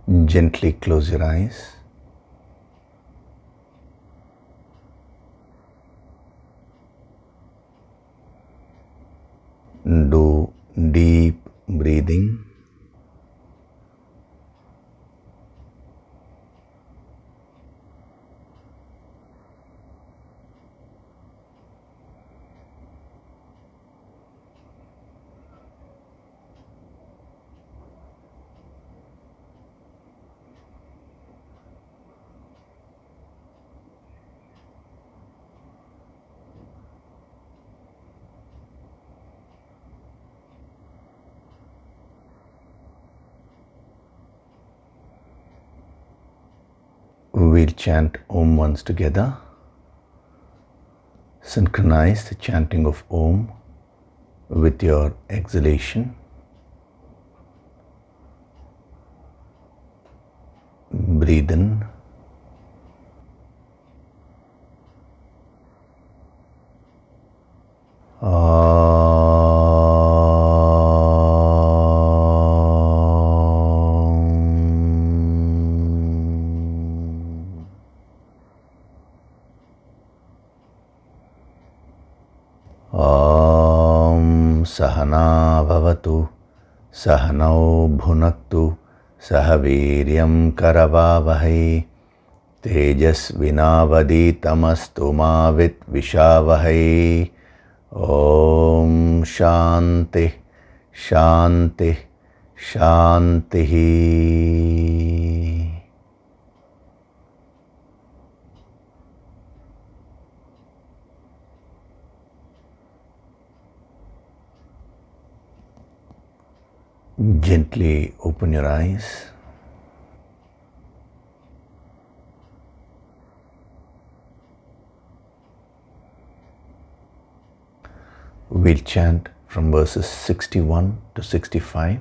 Gently close your eyes. Do deep breathing. We'll chant Om once together. Synchronize the chanting of Om with your exhalation. Breathe in. Sahana bhavatu, sahanau bhunaktu, sahaviryam karavavahai, tejasvinavaditamastu ma vitvishavahay. Om Shanti, Shanti, Shanti. Gently open your eyes. We'll chant from verses 61 to 65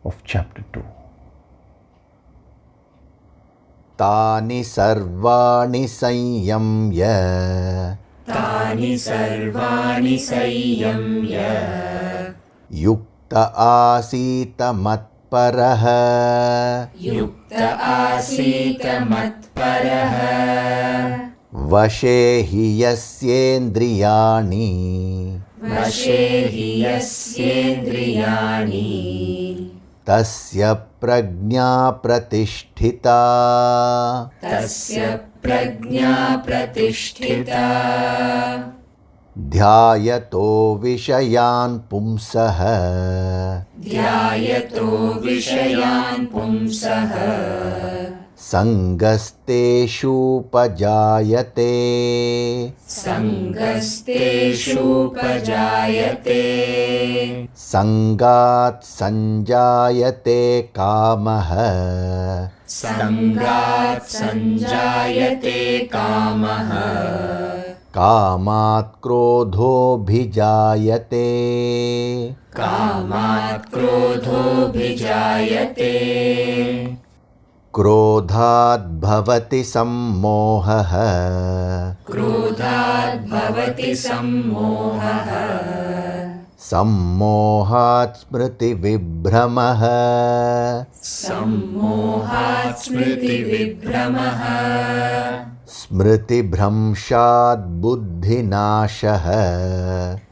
of chapter 2. Tani sarvani sanyamya, Tani sarvani sanyamya, Yukta asita matparaha, Yukta asita matparaha, Vashe hi yasyendriyani, Vashe hi yasyendriyani, Tasya prajna pratisthita, Tasya prajna pratisthita, Dhyayato vishayan pumsaha, Dhyayato vishayan pumsaha, Sangasteshu pajayate, Sangasteshu pajayate, Sangat sanjayate kamaha, Sangat sanjayate kamaha, Kamat krodho bhijayate, Kamat krodho bhijayate, Krodhat bhavati sammohaha, Krodhat bhavati sammohaha, Sammohat smriti vibhramaha, Sammohat smriti vibhramaha, Smriti bhramshat buddhinashaha,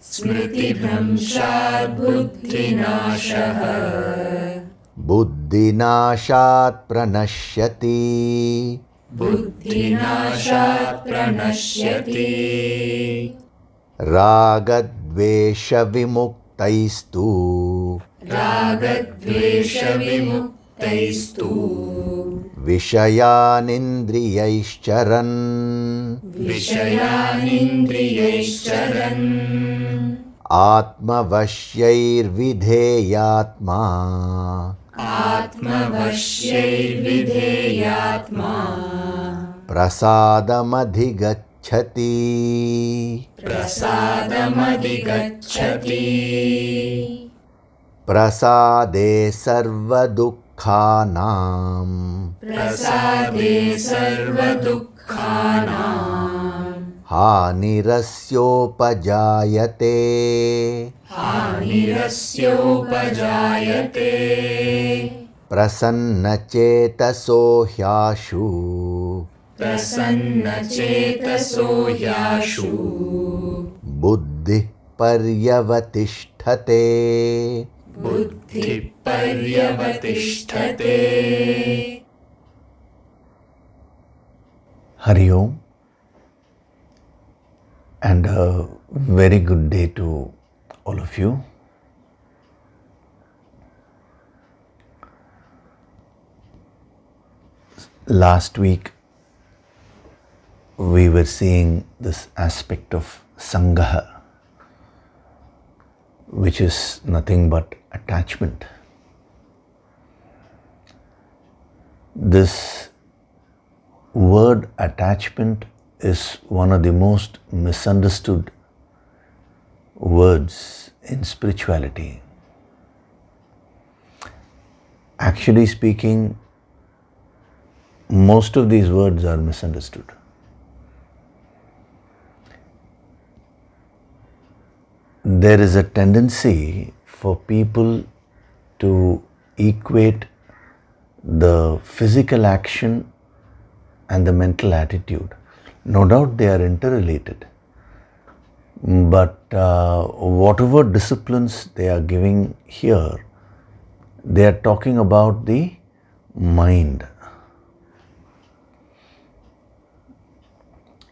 Smriti bhramshat buddhinashaha, Buddhinashat pranashyati, Buddhinashat pranashyati, Ragadvesha vimuktaistu, Ragadvesha vimuktaistu, Vishayanindriyaischaran, Vishayanindriyaischaran, Atmavasyairvidheyatma, Atmavasyairvidheyatma, Prasadamadigaccati, Prasadamadigaccati, Prasade sarvadukhanam, Prasade sarvadukhanam, Hanirasyopajayate, Hanirasyopajayate, Prasannachetaso hyashu प्रसन्नचेतसो ह्याशु buddhi paryavatishthate. बुद्धिपर्यवतिष्ठते. Hari Om, and a very good day to all of you. Last week we were seeing this aspect of Sangaha, which is nothing but attachment. This word attachment is one of the most misunderstood words in spirituality. Actually speaking, most of these words are misunderstood. There is a tendency for people to equate the physical action and the mental attitude. No doubt they are interrelated, but whatever disciplines they are giving here, they are talking about the mind.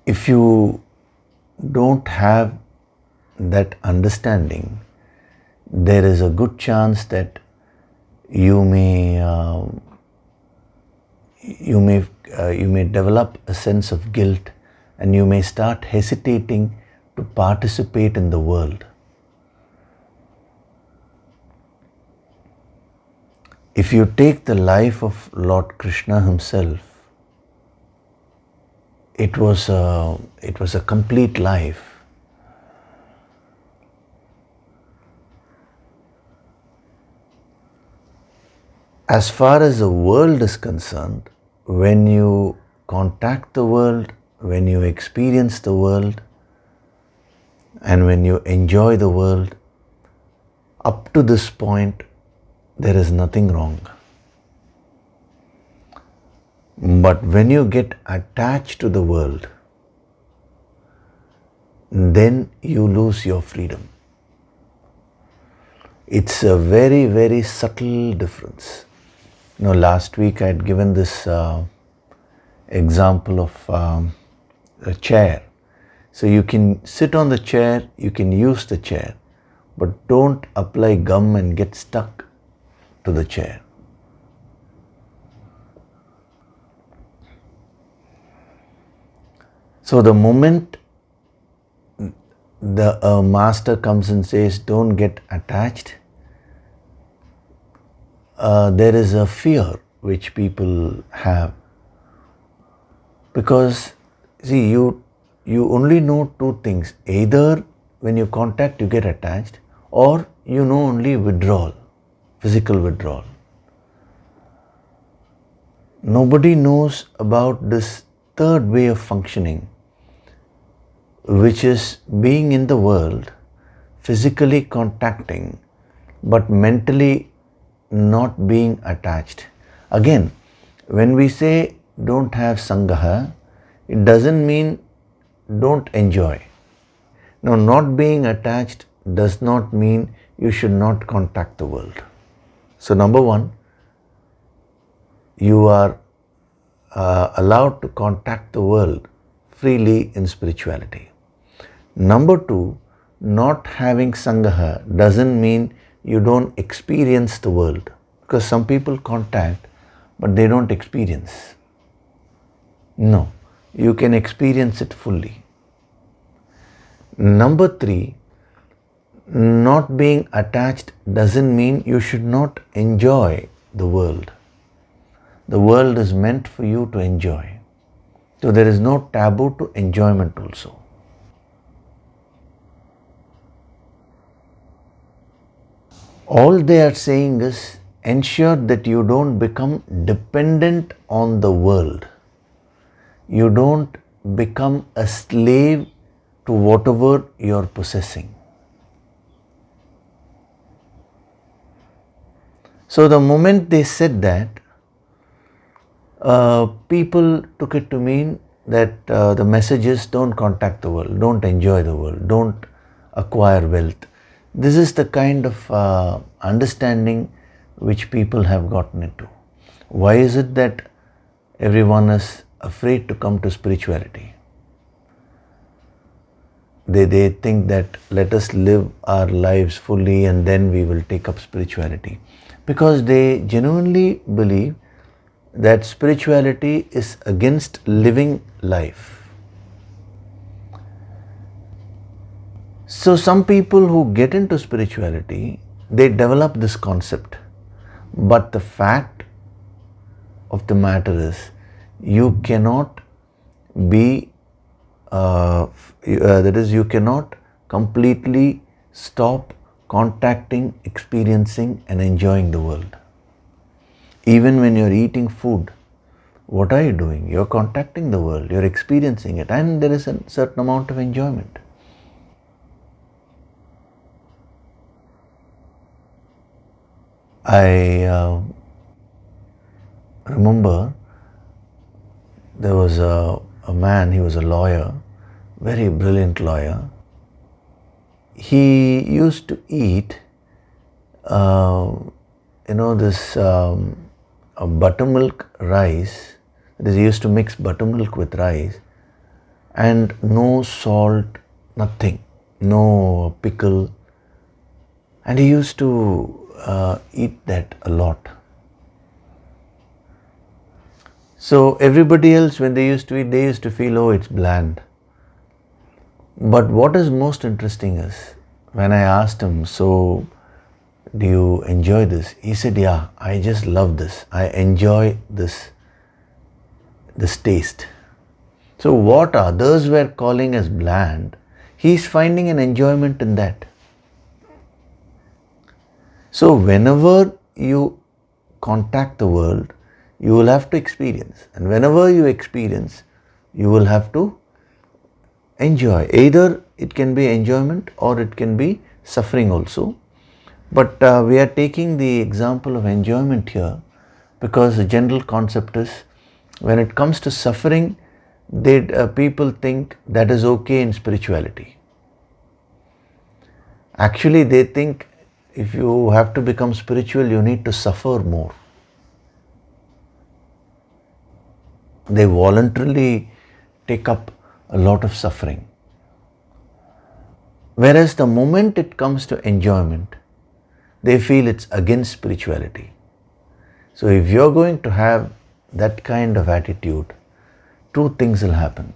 If you don't have that understanding, there is a good chance that you may develop a sense of guilt, and you may start hesitating to participate in the world. If you take the life of Lord Krishna himself, it was a complete life. As far as the world is concerned, when you contact the world, when you experience the world, and when you enjoy the world, up to this point, there is nothing wrong. But when you get attached to the world, then you lose your freedom. It's a very, very subtle difference. Last week I had given this example of a chair. So you can sit on the chair, you can use the chair, but don't apply gum and get stuck to the chair. So the moment the master comes and says, don't get attached, there is a fear which people have, because see, you only know two things: either when you contact you get attached, or you know only withdrawal, physical withdrawal. Nobody knows about this third way of functioning, which is being in the world, physically contacting, but mentally not being attached. Again, when we say don't have Sangaha, it doesn't mean don't enjoy. No, not being attached does not mean you should not contact the world. So number one, you are allowed to contact the world freely in spirituality. Number two, not having Sangaha doesn't mean you don't experience the world, because some people contact but they don't experience. No, you can experience it fully. Number three, not being attached doesn't mean you should not enjoy the world. The world is meant for you to enjoy. So there is no taboo to enjoyment also. All they are saying is ensure that you don't become dependent on the world. You don't become a slave to whatever you are possessing. So the moment they said that, people took it to mean that the message is don't contact the world, don't enjoy the world, don't acquire wealth. This is the kind of understanding which people have gotten into. Why is it that everyone is afraid to come to spirituality? They think that let us live our lives fully and then we will take up spirituality. Because they genuinely believe that spirituality is against living life. So some people who get into spirituality, they develop this concept. But the fact of the matter is, you cannot be, that is, you cannot completely stop contacting, experiencing and enjoying the world. Even when you're eating food, what are you doing? You're contacting the world, you're experiencing it, and there is a certain amount of enjoyment. I remember there was a man, he was a lawyer, very brilliant lawyer. He used to eat, this buttermilk rice. That is, he used to mix buttermilk with rice and no salt, nothing, no pickle. And he used to eat that a lot. So everybody else, when they used to eat, they used to feel, oh, it's bland. But what is most interesting is, when I asked him, so do you enjoy this? He said, yeah, I just love this. I enjoy this taste. So what others were calling as bland, he is finding an enjoyment in that. So whenever you contact the world, you will have to experience. And whenever you experience, you will have to enjoy. Either it can be enjoyment or it can be suffering also. But we are taking the example of enjoyment here because the general concept is, when it comes to suffering, people think that is okay in spirituality. Actually, they think if you have to become spiritual, you need to suffer more. They voluntarily take up a lot of suffering. Whereas the moment it comes to enjoyment, they feel it's against spirituality. So if you're going to have that kind of attitude, two things will happen.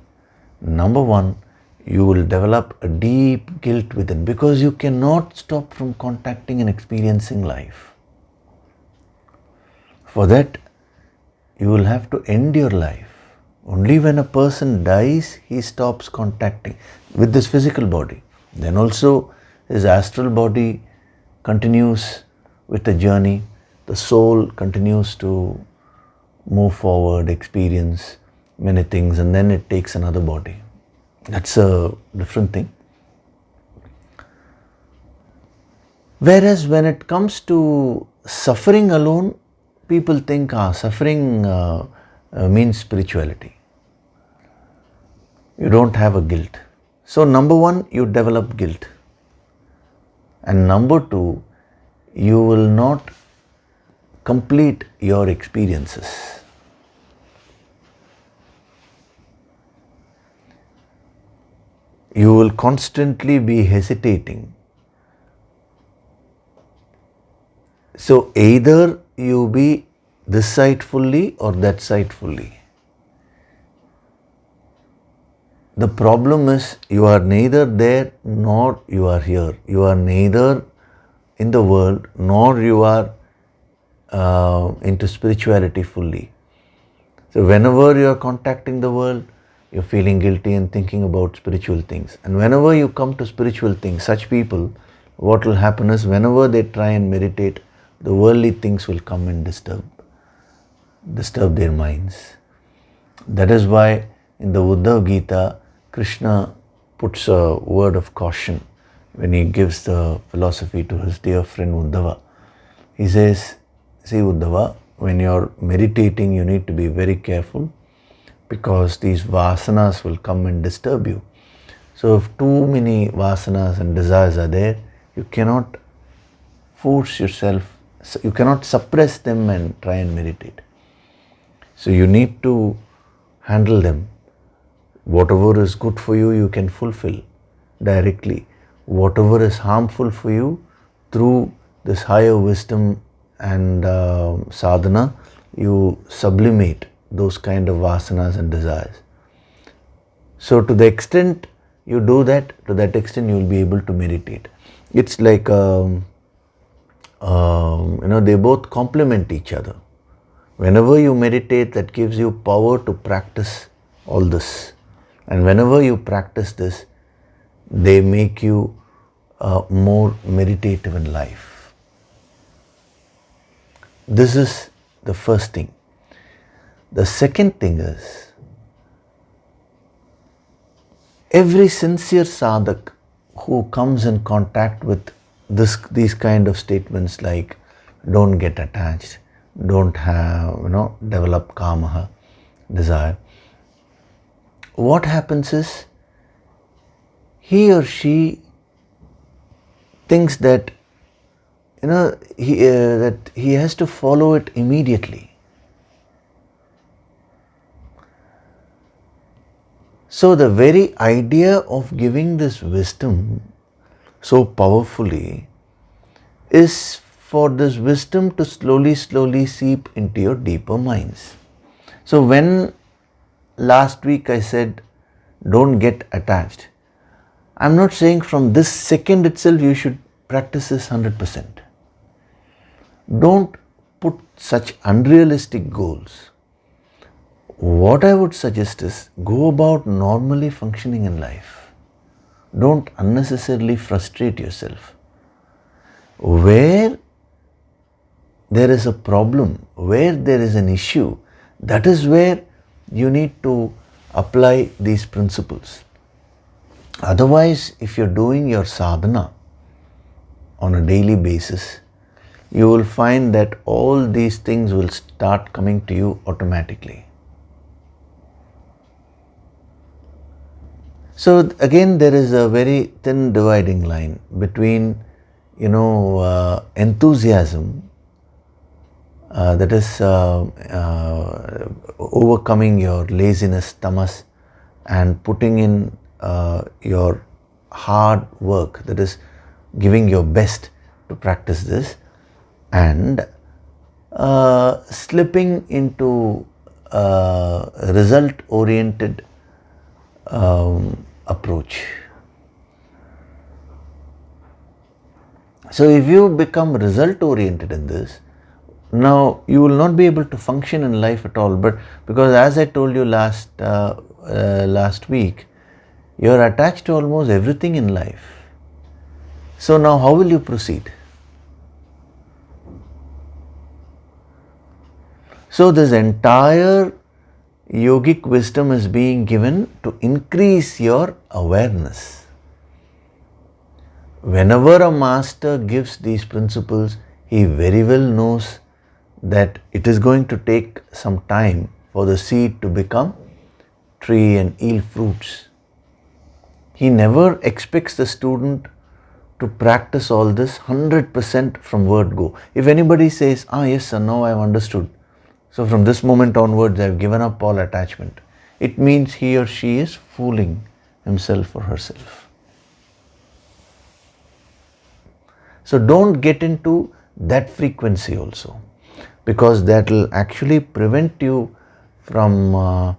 Number one, you will develop a deep guilt within, because you cannot stop from contacting and experiencing life. For that, you will have to end your life. Only when a person dies, he stops contacting with this physical body. Then also his astral body continues with the journey. The soul continues to move forward, experience many things, and then it takes another body. That's a different thing. Whereas when it comes to suffering alone, people think suffering means spirituality. You don't have a guilt. So number one, you develop guilt. And number two, you will not complete your experiences. You will constantly be hesitating. So either you be this side fully or that side fully. The problem is you are neither there nor you are here. You are neither in the world nor you are into spirituality fully. So whenever you are contacting the world, you're feeling guilty and thinking about spiritual things. And whenever you come to spiritual things, such people, what will happen is whenever they try and meditate, the worldly things will come and disturb their minds. That is why in the Bhagavad Gita, Krishna puts a word of caution when he gives the philosophy to his dear friend Uddhava. He says, see, Uddhava, when you're meditating, you need to be very careful because these vasanas will come and disturb you. So if too many vasanas and desires are there, you cannot force yourself, you cannot suppress them and try and meditate. So you need to handle them. Whatever is good for you, you can fulfill directly. Whatever is harmful for you, through this higher wisdom and sadhana, you sublimate those kind of vasanas and desires. So to the extent you do that, to that extent you will be able to meditate. It's like, they both complement each other. Whenever you meditate, that gives you power to practice all this. And whenever you practice this, they make you more meditative in life. This is the first thing. The second thing is, every sincere sadhak who comes in contact with these kind of statements like don't get attached, don't have, develop kamaha, desire, what happens is, he or she thinks that, that he has to follow it immediately. So the very idea of giving this wisdom so powerfully is for this wisdom to slowly seep into your deeper minds. So when last week I said, don't get attached, I'm not saying from this second itself you should practice this 100%. Don't put such unrealistic goals. What I would suggest is, go about normally functioning in life. Don't unnecessarily frustrate yourself. Where there is a problem, where there is an issue, that is where you need to apply these principles. Otherwise, if you're doing your sadhana on a daily basis, you will find that all these things will start coming to you automatically. So again, there is a very thin dividing line between, enthusiasm, that is overcoming your laziness, tamas, and putting in your hard work, that is giving your best to practice this, and slipping into result-oriented approach. So if you become result-oriented in this, now you will not be able to function in life at all. But because, as I told you last week, you are attached to almost everything in life. So now how will you proceed? So this entire yogic wisdom is being given to increase your awareness. Whenever a master gives these principles, he very well knows that it is going to take some time for the seed to become tree and yield fruits. He never expects the student to practice all this 100% from word go. If anybody says, yes sir, now I have understood, so from this moment onwards I have given up all attachment, it means he or she is fooling himself or herself. So don't get into that frequency also, because that will actually prevent you from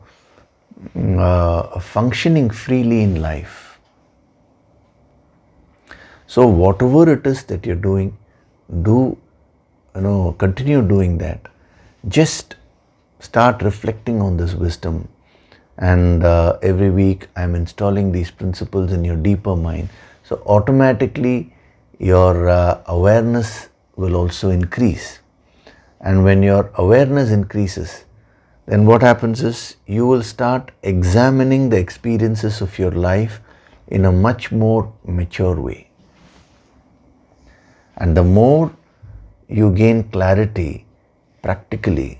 functioning freely in life. So whatever it is that you're doing, continue doing that. Just start reflecting on this wisdom, and every week I'm installing these principles in your deeper mind. So automatically your awareness will also increase. And when your awareness increases, then what happens is you will start examining the experiences of your life in a much more mature way. And the more you gain clarity, practically,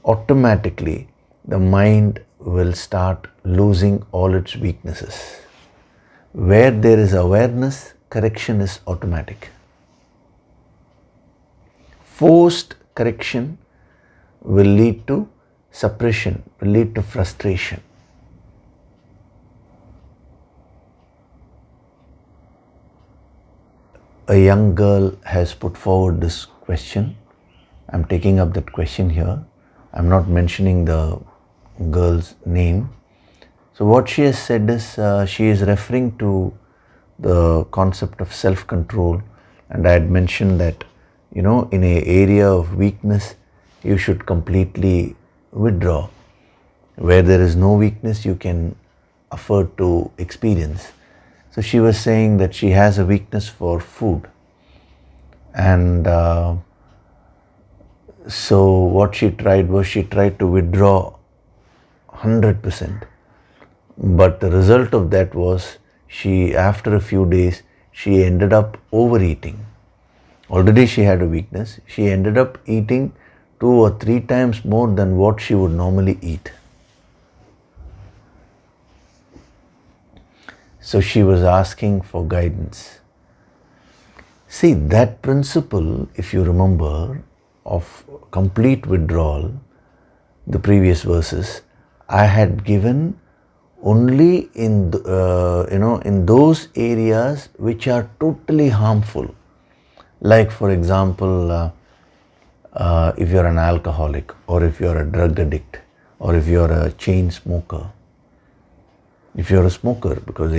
automatically, the mind will start losing all its weaknesses. Where there is awareness, correction is automatic. Forced correction will lead to suppression, will lead to frustration. A young girl has put forward this question. I'm taking up that question here. I'm not mentioning the girl's name. So what she has said is, she is referring to the concept of self-control, and I had mentioned that, in an area of weakness, you should completely withdraw. Where there is no weakness, you can afford to experience. So she was saying that she has a weakness for food, and so what she tried was, she tried to withdraw 100%. But the result of that was, after a few days, she ended up overeating. Already she had a weakness. She ended up eating 2 or 3 times more than what she would normally eat. So she was asking for guidance. See, that principle, if you remember, of complete withdrawal, the previous verses, I had given only in in those areas which are totally harmful. Like, for example, if you're an alcoholic, or if you're a drug addict, or if you're a chain smoker, if you're a smoker, because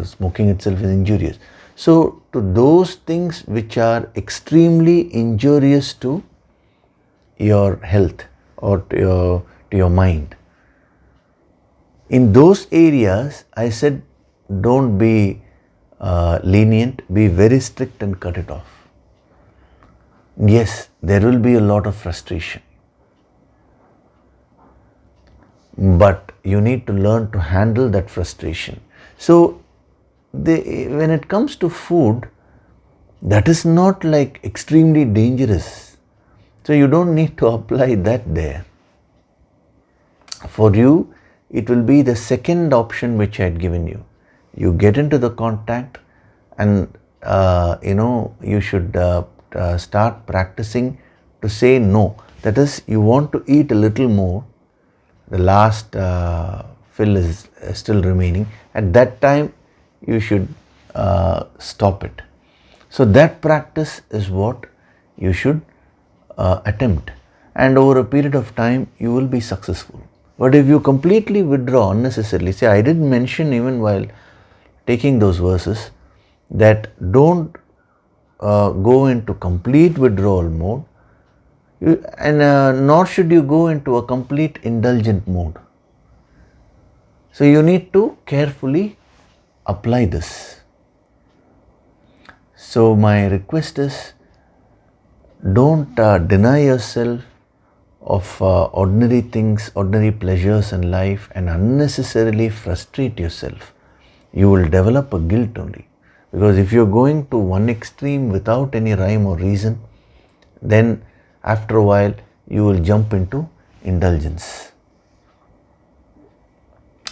smoking itself is injurious. So to those things which are extremely injurious to your health or to your mind, in those areas, I said, don't be lenient, be very strict and cut it off. Yes, there will be a lot of frustration, but you need to learn to handle that frustration. So when it comes to food, that is not like extremely dangerous. So you don't need to apply that there. For you, it will be the second option which I had given you. You get into the contact, and you should start practicing to say no. That is, you want to eat a little more. The last fill is still remaining. At that time, you should stop it. So that practice is what you should attempt, and over a period of time you will be successful. But if you completely withdraw unnecessarily, see, I did mention even while taking those verses that don't go into complete withdrawal mode, and nor should you go into a complete indulgent mode. So you need to carefully apply this. So my request is, don't deny yourself of ordinary things, ordinary pleasures in life, and unnecessarily frustrate yourself. You will develop a guilt only. Because if you're going to one extreme without any rhyme or reason, then after a while you will jump into indulgence.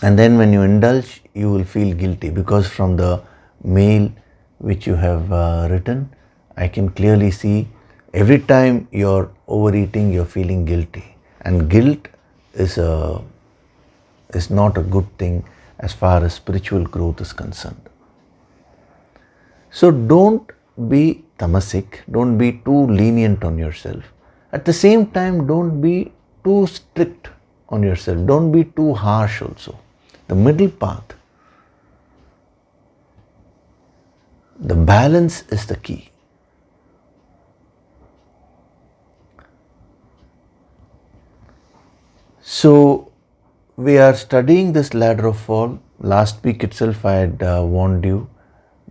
And then when you indulge, you will feel guilty, because from the mail which you have written, I can clearly see every time you're overeating, you're feeling guilty. And guilt is not a good thing as far as spiritual growth is concerned. So don't be tamasic, don't be too lenient on yourself. At the same time, don't be too strict on yourself, don't be too harsh also. The middle path, the balance is the key. So we are studying this ladder of fall. Last week itself I had warned you,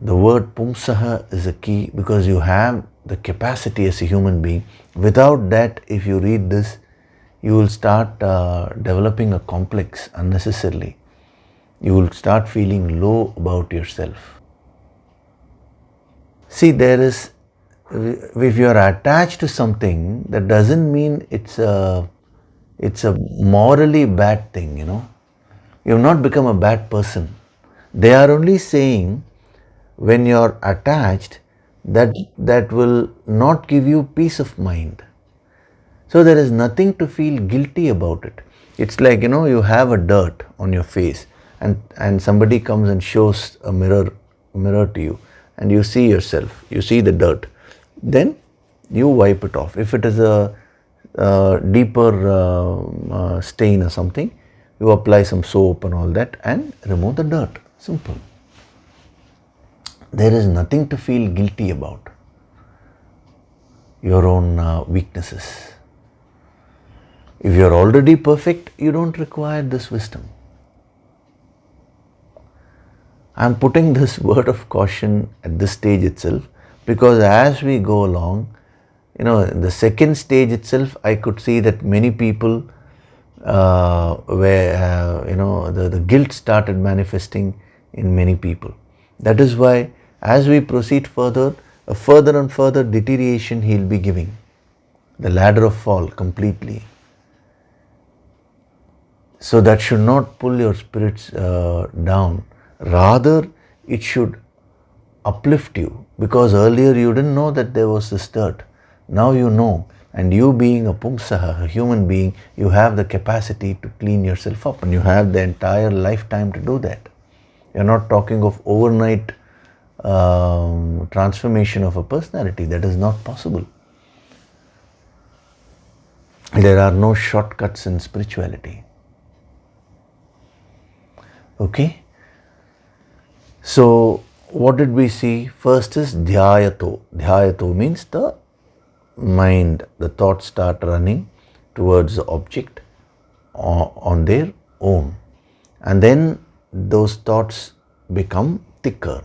the word pumsaha is a key, because you have the capacity as a human being. Without that, if you read this, you will start developing a complex unnecessarily. You will start feeling low about yourself. See, there is if you are attached to something, that doesn't mean it's a morally bad thing, you know. You have not become a bad person. They are only saying when you are attached, that will not give you peace of mind. So there is nothing to feel guilty about it. It's like, you know, you have a dirt on your face and somebody comes and shows a mirror to you and you see yourself, you see the dirt. Then you wipe it off. If it is a deeper stain or something, you apply some soap and all that and remove the dirt. Simple. There is nothing to feel guilty about. Your own weaknesses. If you are already perfect, you don't require this wisdom. I am putting this word of caution at this stage itself because as we go along, you know, the second stage itself, I could see that many people the guilt started manifesting in many people. That is why as we proceed further, a further and further deterioration he will be giving. The ladder of fall completely. So that should not pull your spirits down. Rather, it should uplift you, because earlier you didn't know that there was this dirt. Now you know, and you being a pumsaha, a human being, you have the capacity to clean yourself up and you have the entire lifetime to do that. You're not talking of overnight transformation of a personality. That is not possible. There are no shortcuts in spirituality. Okay? So, what did we see? First is dhyayato. Dhyayato means the mind, the thoughts start running towards the object on their own. And then those thoughts become thicker.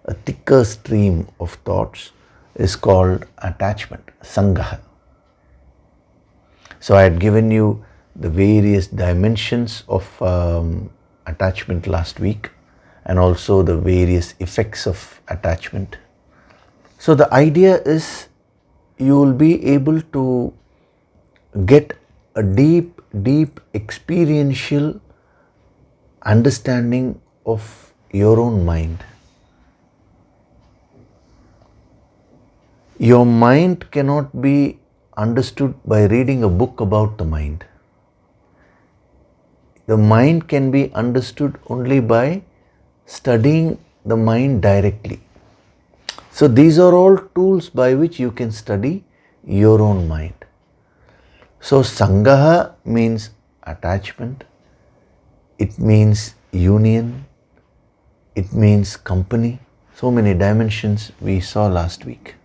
A thicker stream of thoughts is called attachment, sangaha. So I had given you the various dimensions of attachment last week and also the various effects of attachment. So the idea is you will be able to get a deep experiential understanding of your own mind. Your mind cannot be understood by reading a book about the mind. The mind can be understood only by studying the mind directly. So these are all tools by which you can study your own mind. So sangaha means attachment, it means union, it means company. So many dimensions we saw last week.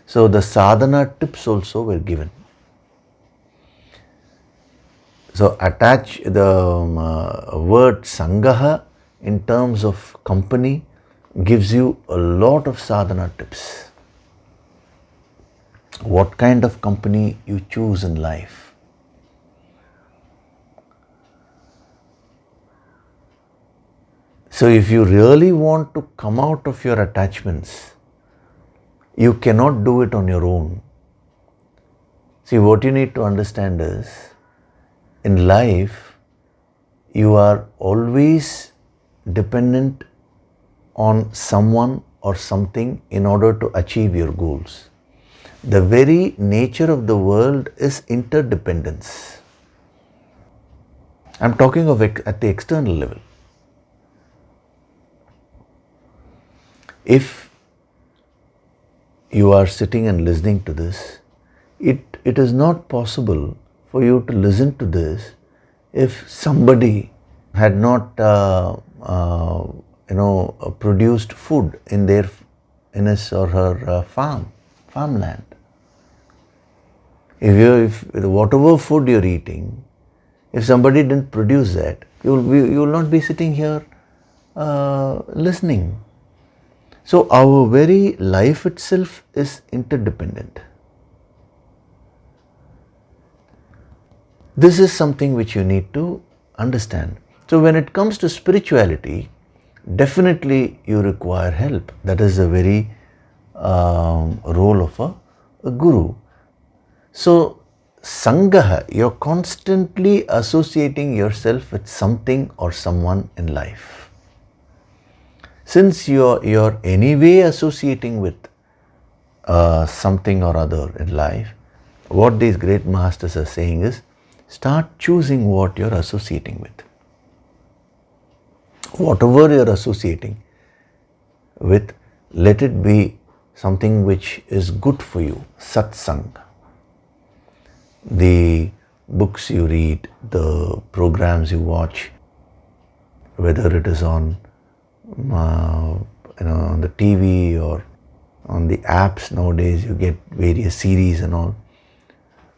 So the sadhana tips also were given. So attach the word sangaha in terms of company gives you a lot of sadhana tips. What kind of company you choose in life. So if you really want to come out of your attachments, you cannot do it on your own. See, what you need to understand is, in life, you are always dependent on someone or something in order to achieve your goals. The very nature of the world is interdependence. I'm talking of at the external level. If you are sitting and listening to this, it is not possible for you to listen to this if somebody had not produced food in his or her farmland. If whatever food you're eating, if somebody didn't produce that, you will not be sitting here listening. So our very life itself is interdependent. This is something which you need to understand. So when it comes to spirituality, definitely you require help. That is a very role of a guru. So, Sangaha, you're constantly associating yourself with something or someone in life. Since you're anyway associating with something or other in life, what these great masters are saying is, start choosing what you're associating with. Whatever you're associating with, let it be something which is good for you, satsang. The books you read, the programs you watch, whether it is on on the TV or on the apps nowadays, you get various series and all.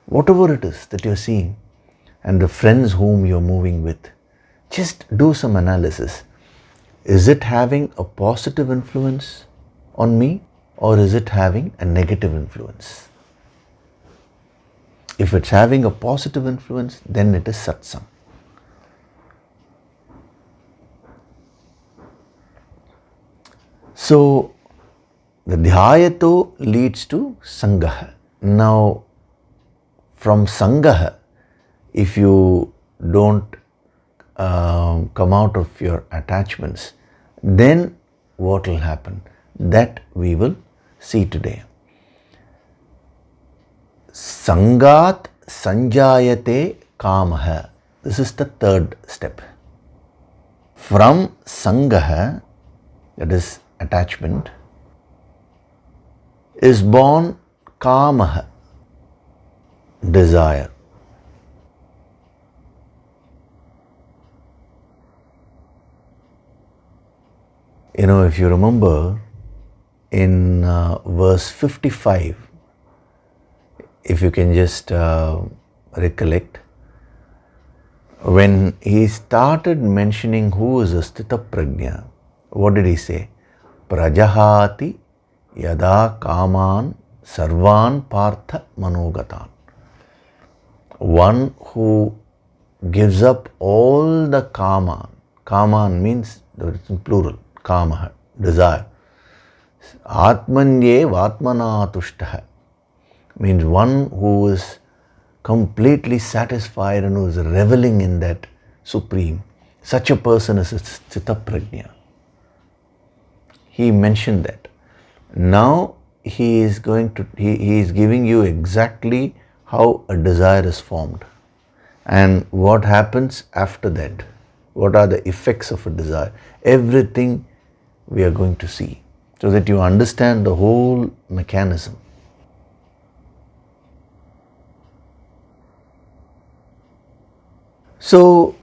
Whatever it is that you're seeing, and the friends whom you're moving with, just do some analysis. Is it having a positive influence on me, or is it having a negative influence? If it's having a positive influence, then it is satsang. So, the dhyayato leads to sangaha. Now, from sangaha, if you don't come out of your attachments, then what will happen? That we will see today. Sangat sanjayate kamaha. This is the third step. From sangaha, that is attachment, is born kamaha, desire. If you remember in verse 55, if you can just recollect, when he started mentioning who is a sthita prajna, what did he say? Prajahati yada kaman sarvan partha manogatan. One who gives up all the kaman. Kaman means, it's in plural, kama, desire. Atmanye vatmana tushtaha means one who is completely satisfied and who is reveling in that supreme. Such a person is a sthita prajna. He mentioned that. Now he is giving you exactly how a desire is formed and what happens after that. What are the effects of a desire? Everything we are going to see, so that you understand the whole mechanism. So,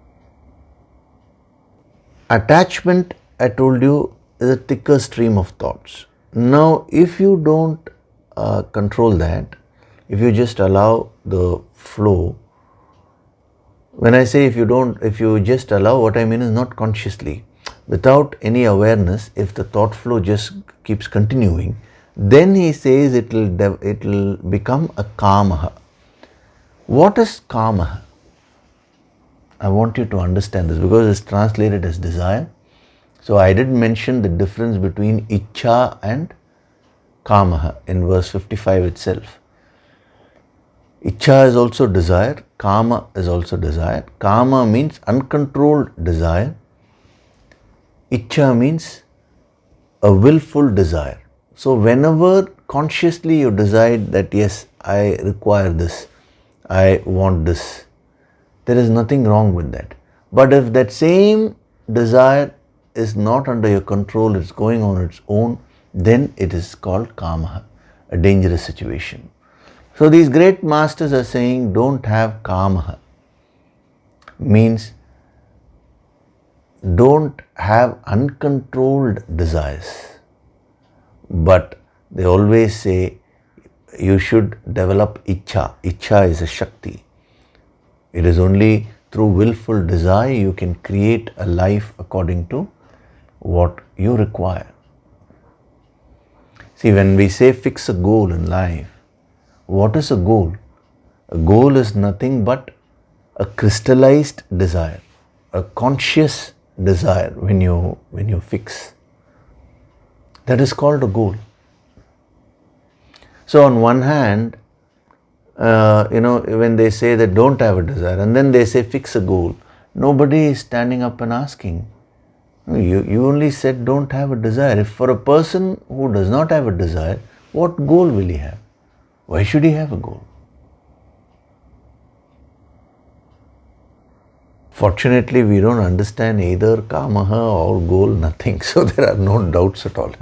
attachment, I told you, is a thicker stream of thoughts. Now, if you don't control that, if you just allow the flow, when I say if you just allow, what I mean is not consciously, without any awareness, if the thought flow just keeps continuing, then he says it will become a kamaha. What is kamaha? I want you to understand this because it's translated as desire. So I did mention the difference between ichcha and kamaha in verse 55 itself. Ichcha is also desire, kama is also desire. Kama means uncontrolled desire. Ichcha means a willful desire. So whenever consciously you decide that yes, I require this, I want this, there is nothing wrong with that. But if that same desire is not under your control, it's going on its own, then it is called kamaha, a dangerous situation. So these great masters are saying don't have kamaha, means don't have uncontrolled desires. But they always say you should develop ichcha. Ichcha is a shakti. It is only through willful desire you can create a life according to what you require. See, when we say fix a goal in life, what is a goal? A goal is nothing but a crystallized desire, a conscious desire when you fix. That is called a goal. So on one hand, when they say that don't have a desire, and then they say fix a goal, nobody is standing up and asking. You only said don't have a desire. If for a person who does not have a desire, what goal will he have? Why should he have a goal? Fortunately, we don't understand either kamaha or goal, nothing. So there are no doubts at all,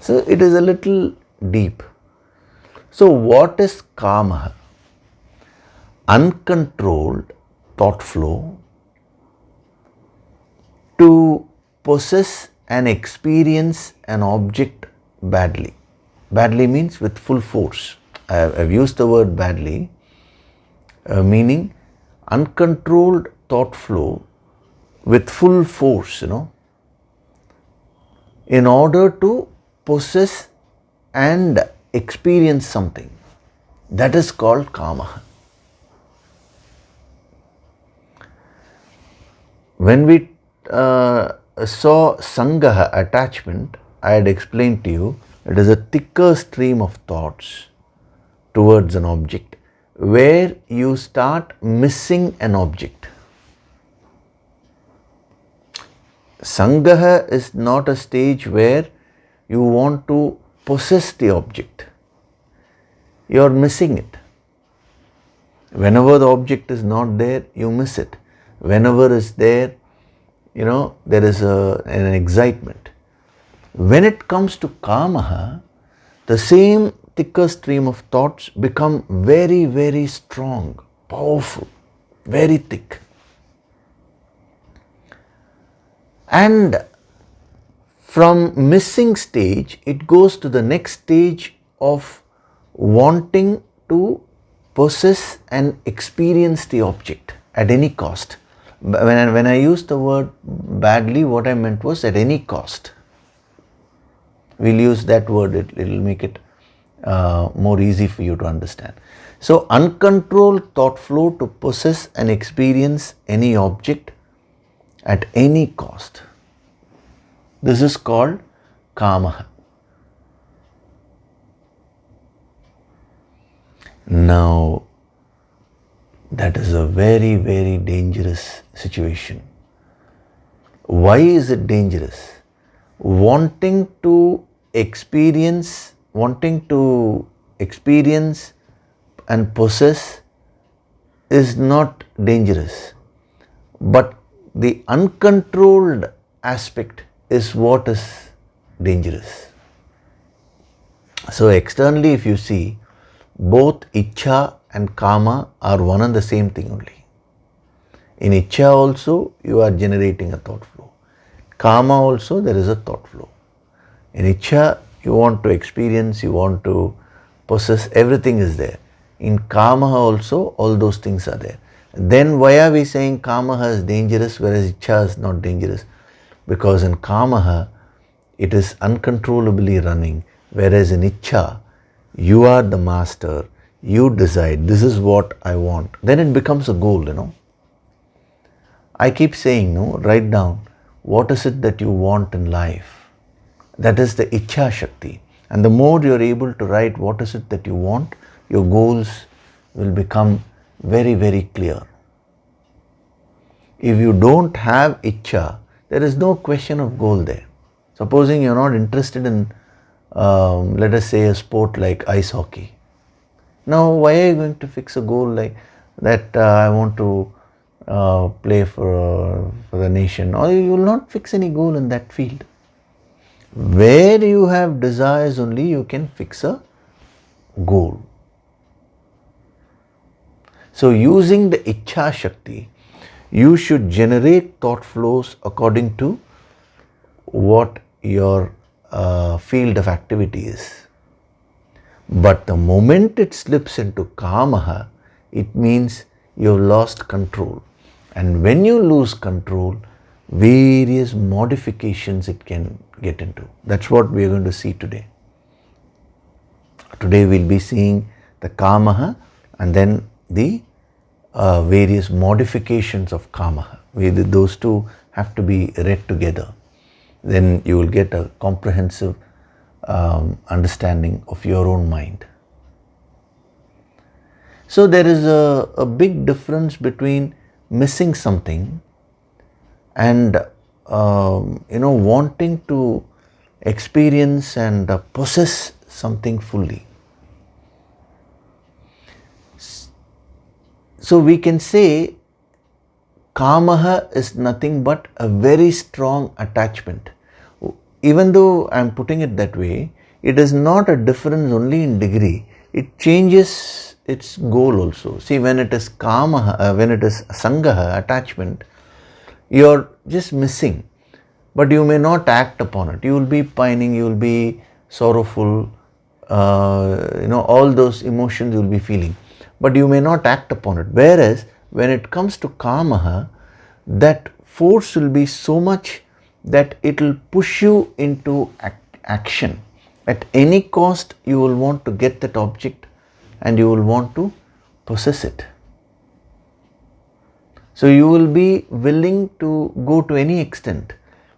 So it is a little deep. So what is kamaha? Uncontrolled thought flow to possess and experience an object badly. Badly means with full force. I've used the word badly, meaning uncontrolled thought flow with full force, in order to possess and experience something. That is called kamaha. When we saw sangaha, attachment, I had explained to you, it is a thicker stream of thoughts towards an object where you start missing an object. Sangaha is not a stage where you want to possess the object. You are missing it. Whenever the object is not there, you miss it. Whenever it's there, there is an excitement. When it comes to kamaha, the same thicker stream of thoughts become very, very strong, powerful, very thick. And from missing stage, it goes to the next stage of wanting to possess and experience the object at any cost. When I used the word badly, what I meant was at any cost. We'll use that word, it will make it more easy for you to understand. So, uncontrolled thought flow to possess and experience any object at any cost. This is called kamaha. Now, that is a very, very dangerous situation. Why is it dangerous? Wanting to experience and possess is not dangerous, but the uncontrolled aspect is what is dangerous. So externally, if you see, both ichha and kama are one and the same thing only. In ichha also, you are generating a thought flow. Kama also, there is a thought flow. In ichha, you want to experience, you want to possess, everything is there. In kamaha also, all those things are there. Then why are we saying kamaha is dangerous whereas ichha is not dangerous? Because in kamaha, it is uncontrollably running, whereas in ichha, you are the master, you decide, this is what I want. Then it becomes a goal, I keep saying, write down, what is it that you want in life? That is the ichha shakti. And the more you are able to write what is it that you want, your goals will become very, very clear. If you don't have ichha, there is no question of goal there. Supposing you are not interested in, let us say, a sport like ice hockey. Now, why are you going to fix a goal like that? I want to play for the nation, or you will not fix any goal in that field. Where you have desires only, you can fix a goal. So, using the ichha shakti, you should generate thought flows according to what your field of activity is. But the moment it slips into kamaha, it means you have lost control. And when you lose control, various modifications it can get into. That's what we are going to see today. Today we'll be seeing the kamaha and then the various modifications of kamaha. Those two have to be read together. Then you will get a comprehensive understanding of your own mind. So there is a big difference between missing something and wanting to experience and possess something fully. So we can say kamaha is nothing but a very strong attachment. Even though I am putting it that way, it is not a difference only in degree. It changes its goal also. See, when it is kamaha, when it is sangaha, attachment, you are just missing, but you may not act upon it. You will be pining, you will be sorrowful, all those emotions you will be feeling, but you may not act upon it. Whereas when it comes to kamaha, that force will be so much that it will push you into action. At any cost, you will want to get that object and you will want to possess it. So you will be willing to go to any extent.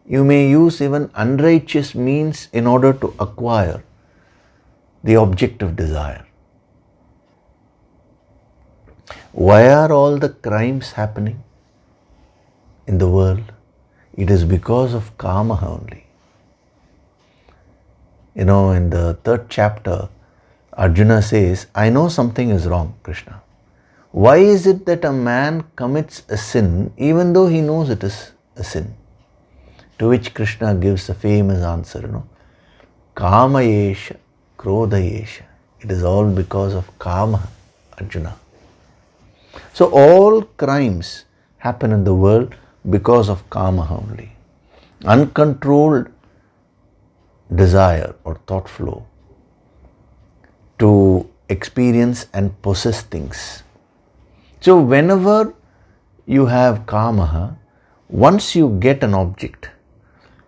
You may use even unrighteous means in order to acquire the object of desire. Why are all the crimes happening in the world? It is because of kamaha only. In the 3rd chapter, Arjuna says, I know something is wrong, Krishna. Why is it that a man commits a sin even though he knows it is a sin? To which Krishna gives the famous answer, Kamayesha, Krodayesha. It is all because of kama, Arjuna. So all crimes happen in the world because of kama only. Uncontrolled desire or thought flow to experience and possess things. So whenever you have kamaha, once you get an object,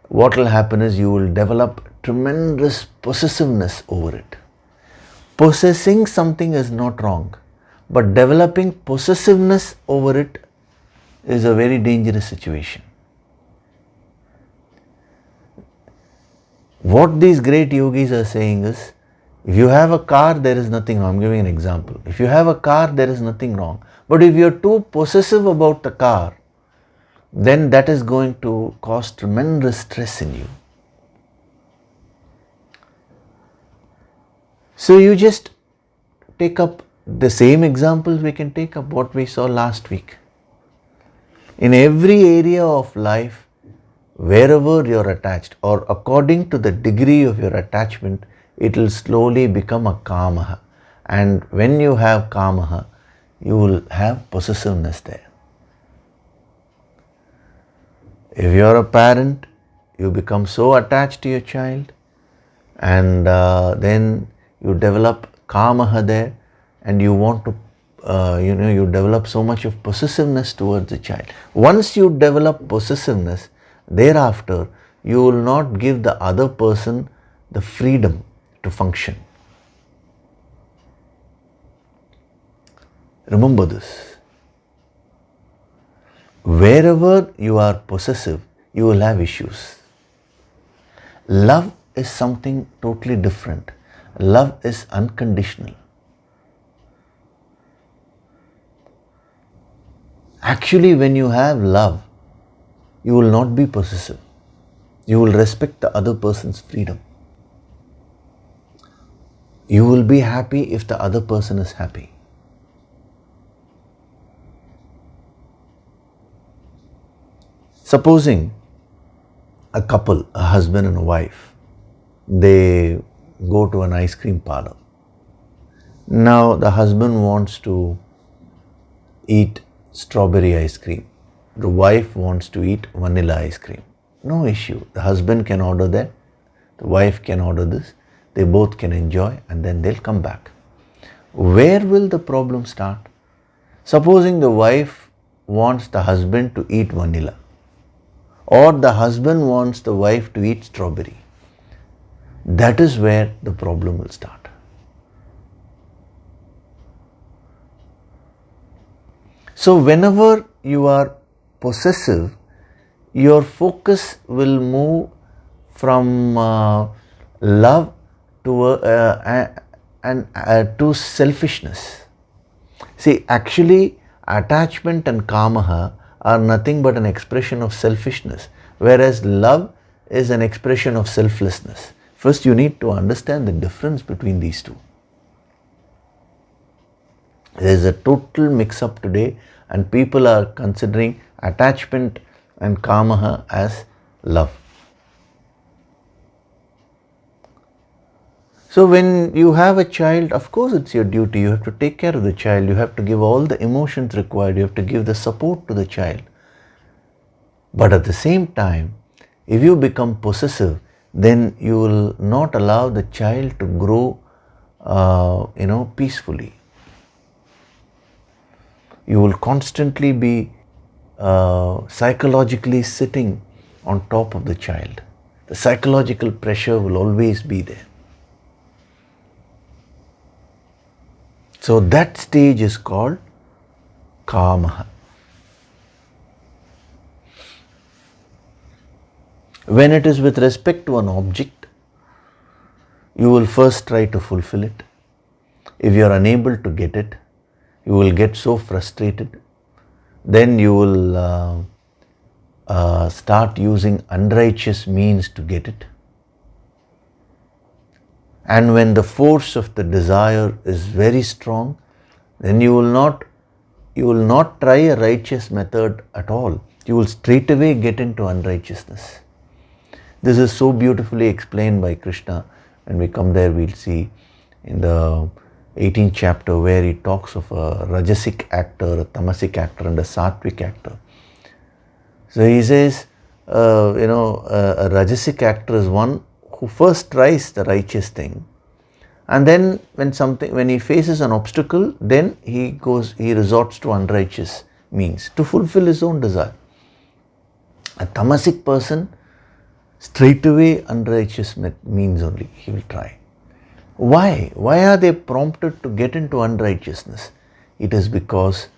what will happen is you will develop tremendous possessiveness over it. Possessing something is not wrong, but developing possessiveness over it is a very dangerous situation. What these great yogis are saying is, if you have a car, there is nothing wrong. I'm giving an example. If you have a car, there is nothing wrong. But if you are too possessive about the car, then that is going to cause tremendous stress in you. So you just take up the same examples we can take up what we saw last week. In every area of life, wherever you are attached or according to the degree of your attachment, it will slowly become a kamaha. And when you have kamaha, you will have possessiveness there. If you are a parent, you become so attached to your child and then you develop kamaha there and you want to, you develop so much of possessiveness towards the child. Once you develop possessiveness, thereafter you will not give the other person the freedom to function. Remember this. Wherever you are possessive, you will have issues. Love is something totally different. Love is unconditional. Actually, when you have love, you will not be possessive. You will respect the other person's freedom. You will be happy if the other person is happy. Supposing a couple, a husband and a wife, they go to an ice cream parlor. Now the husband wants to eat strawberry ice cream. The wife wants to eat vanilla ice cream. No issue. The husband can order that. The wife can order this. They both can enjoy and then they'll come back. Where will the problem start? Supposing the wife wants the husband to eat vanilla, or the husband wants the wife to eat strawberry. That is where the problem will start. So whenever you are possessive, your focus will move from love to selfishness. See, actually, attachment and kamaha are nothing but an expression of selfishness, whereas love is an expression of selflessness. First, you need to understand the difference between these two. There is a total mix-up today, and people are considering attachment and kamaha as love. So when you have a child, of course it's your duty. You have to take care of the child. You have to give all the emotions required. You have to give the support to the child. But at the same time, if you become possessive, then you will not allow the child to grow, peacefully. You will constantly be psychologically sitting on top of the child. The psychological pressure will always be there. So that stage is called kamaha. When it is with respect to an object, you will first try to fulfill it. If you are unable to get it, you will get so frustrated. Then you will start using unrighteous means to get it. And when the force of the desire is very strong, then you will not try a righteous method at all. You will straightaway get into unrighteousness. This is so beautifully explained by Krishna. When we come there, we'll see in the 18th chapter where he talks of a rajasic actor, a tamasic actor, and a sattvic actor. So he says, a rajasic actor is one who first tries the righteous thing, and then when he faces an obstacle, then he resorts to unrighteous means to fulfill his own desire. A tamasic person, straightaway unrighteous means only he will try. Why? Why are they prompted to get into unrighteousness? It is because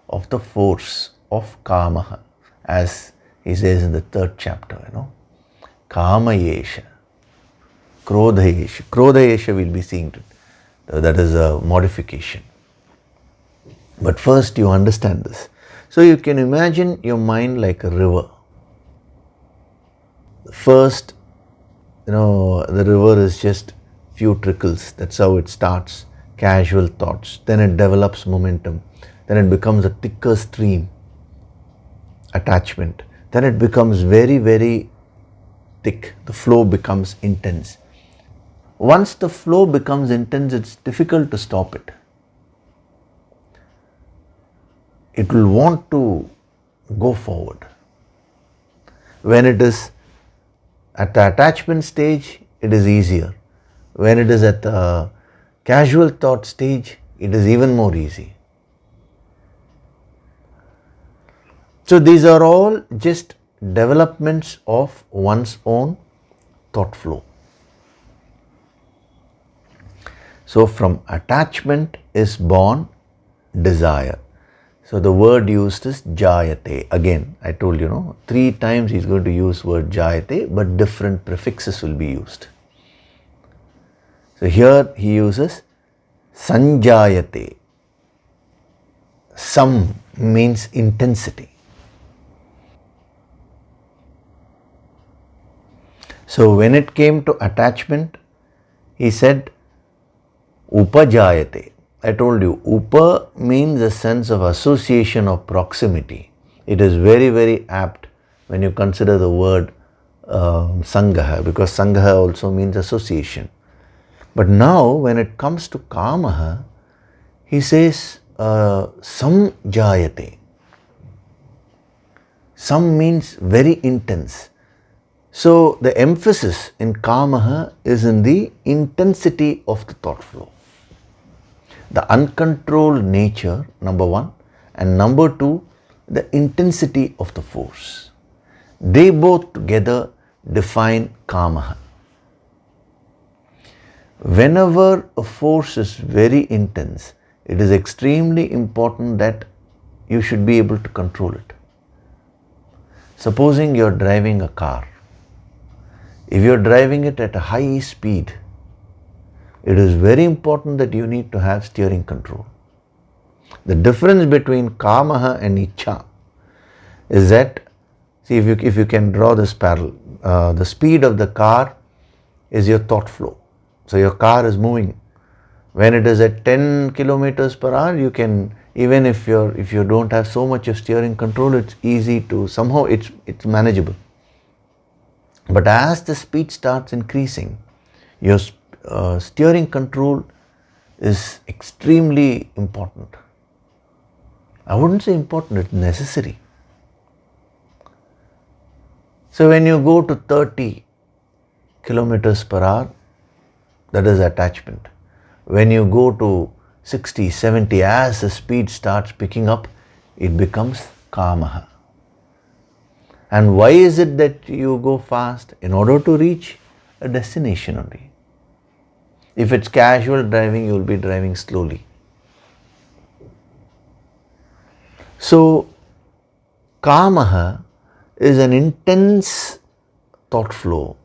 of the force of kamaha, as he says in the 3rd chapter, kamayesha, krodhayesha. Krodhayesha we'll be seeing it. That is a modification. But first you understand this. So you can imagine your mind like a river. First, the river is just few trickles. That's how it starts. Casual thoughts. Then it develops momentum. Then it becomes a thicker stream. Attachment. Then it becomes very, very thick. The flow becomes intense. Once the flow becomes intense, it's difficult to stop it. It will want to go forward. When it is at the attachment stage, it is easier. When it is at the casual thought stage, it is even more easy. So these are all just developments of one's own thought flow. So from attachment is born desire. So the word used is jayate. Again, I told you, 3 times he's going to use word jayate, but different prefixes will be used. So here he uses sanjayate. Sam means intensity. So when it came to attachment, he said upajayate. I told you, upa means a sense of association or proximity. It is very, very apt when you consider the word sangaha, because sangaha also means association. But now when it comes to kamaha, he says samjayate. Sam means very intense. So the emphasis in kamaha is in the intensity of the thought flow. The uncontrolled nature, number 1, and number 2, the intensity of the force. They both together define kamaha. Whenever a force is very intense, it is extremely important that you should be able to control it. Supposing you are driving a car, If you're driving it at a high speed, it is very important that you need to have steering control. The difference between kamaha and ichcha is that, see, if you can draw this parallel, the speed of the car is your thought flow. So your car is moving. When it is at 10 kilometers per hour, you can, even if you don't have so much of steering control, it's easy to, somehow it's manageable. But as the speed starts increasing, your steering control is extremely important. I wouldn't say important, it's necessary. So when you go to 30 kilometers per hour, that is attachment. When you go to 60, 70, as the speed starts picking up, it becomes kamaha. And why is it that you go fast? In order to reach a destination only. If it's casual driving, you will be driving slowly. So, kamaha is an intense thought flow,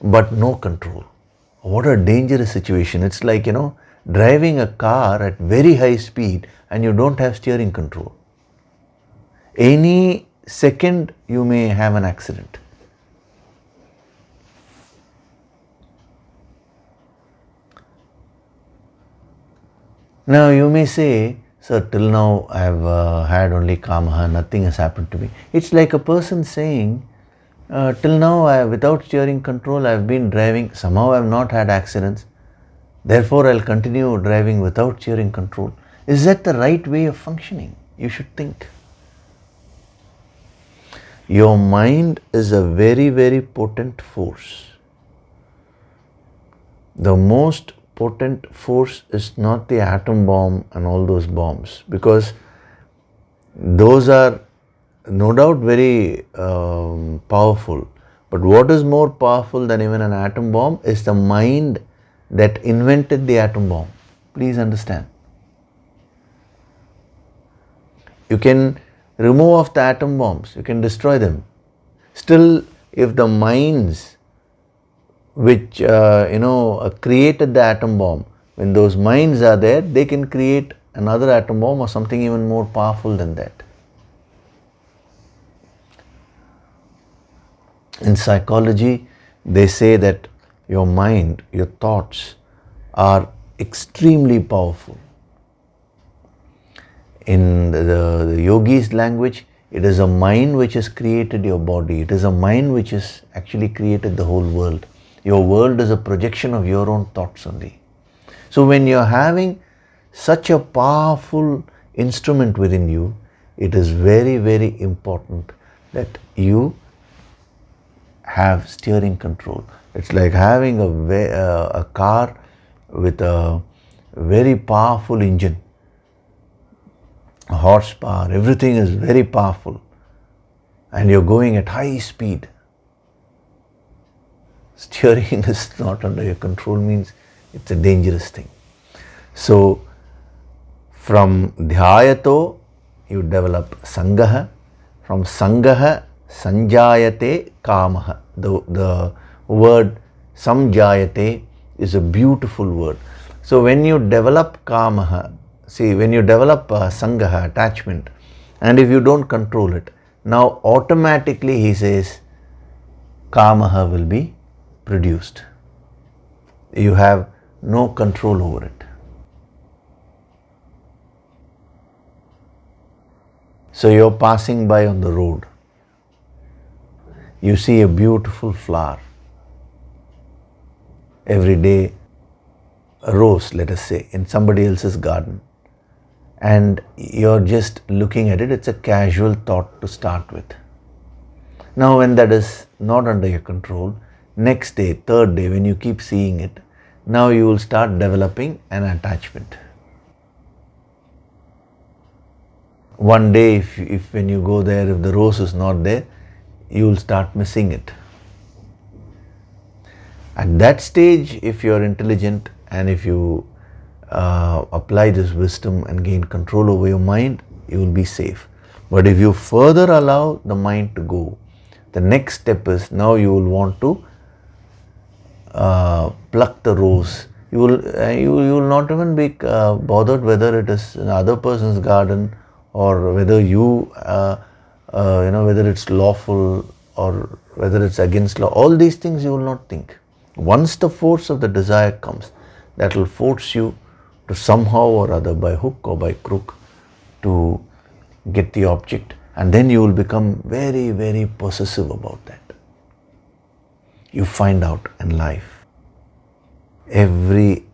but no control. What a dangerous situation. It's like, driving a car at very high speed and you don't have steering control. Any second you may have an accident. Now you may say, sir, till now I have had only kamaha, nothing has happened to me. It's like a person saying, till now without steering control I have been driving, somehow I have not had accidents, therefore I'll continue driving without steering control. Is that the right way of functioning? You should think. Your mind is a very, very potent force. The most potent force is not the atom bomb and all those bombs, because those are no doubt very powerful. But what is more powerful than even an atom bomb is the mind that invented the atom bomb. Please understand. You can remove off the atom bombs, you can destroy them. Still, if the minds which created the atom bomb, when those minds are there, they can create another atom bomb or something even more powerful than that. In psychology, they say that your mind, your thoughts are extremely powerful. In the yogis' language, it is a mind which has created your body. It is a mind which has actually created the whole world. Your world is a projection of your own thoughts only. So when you are having such a powerful instrument within you, it is very, very important that you have steering control. It's like having a car with a very powerful engine. Horsepower, everything is very powerful, and you're going at high speed. Steering is not under your control means it's a dangerous thing. So from dhyayato you develop sangaha, from sangaha sanjayate kamaha. The word samjayate is a beautiful word. So when you develop kamaha, see, when you develop sangaha, attachment, and if you don't control it, now automatically he says kamaha will be produced. You have no control over it. So you're passing by on the road. You see a beautiful flower. Every day, a rose, let us say, in somebody else's garden. And you're just looking at it, it's a casual thought to start with. Now when that is not under your control, next day, third day, when you keep seeing it, now you will start developing an attachment. One day, if when you go there, if the rose is not there, you will start missing it. At that stage, if you are intelligent and if you apply this wisdom and gain control over your mind, you will be safe. But if you further allow the mind to go, the next step is now you will want to pluck the rose. You will not even be bothered whether it is another person's garden or whether whether it's lawful or whether it's against law. All these things you will not think. Once the force of the desire comes, that will force you to somehow or other, by hook or by crook, to get the object, and then you will become very, very possessive about that. You find out in life, every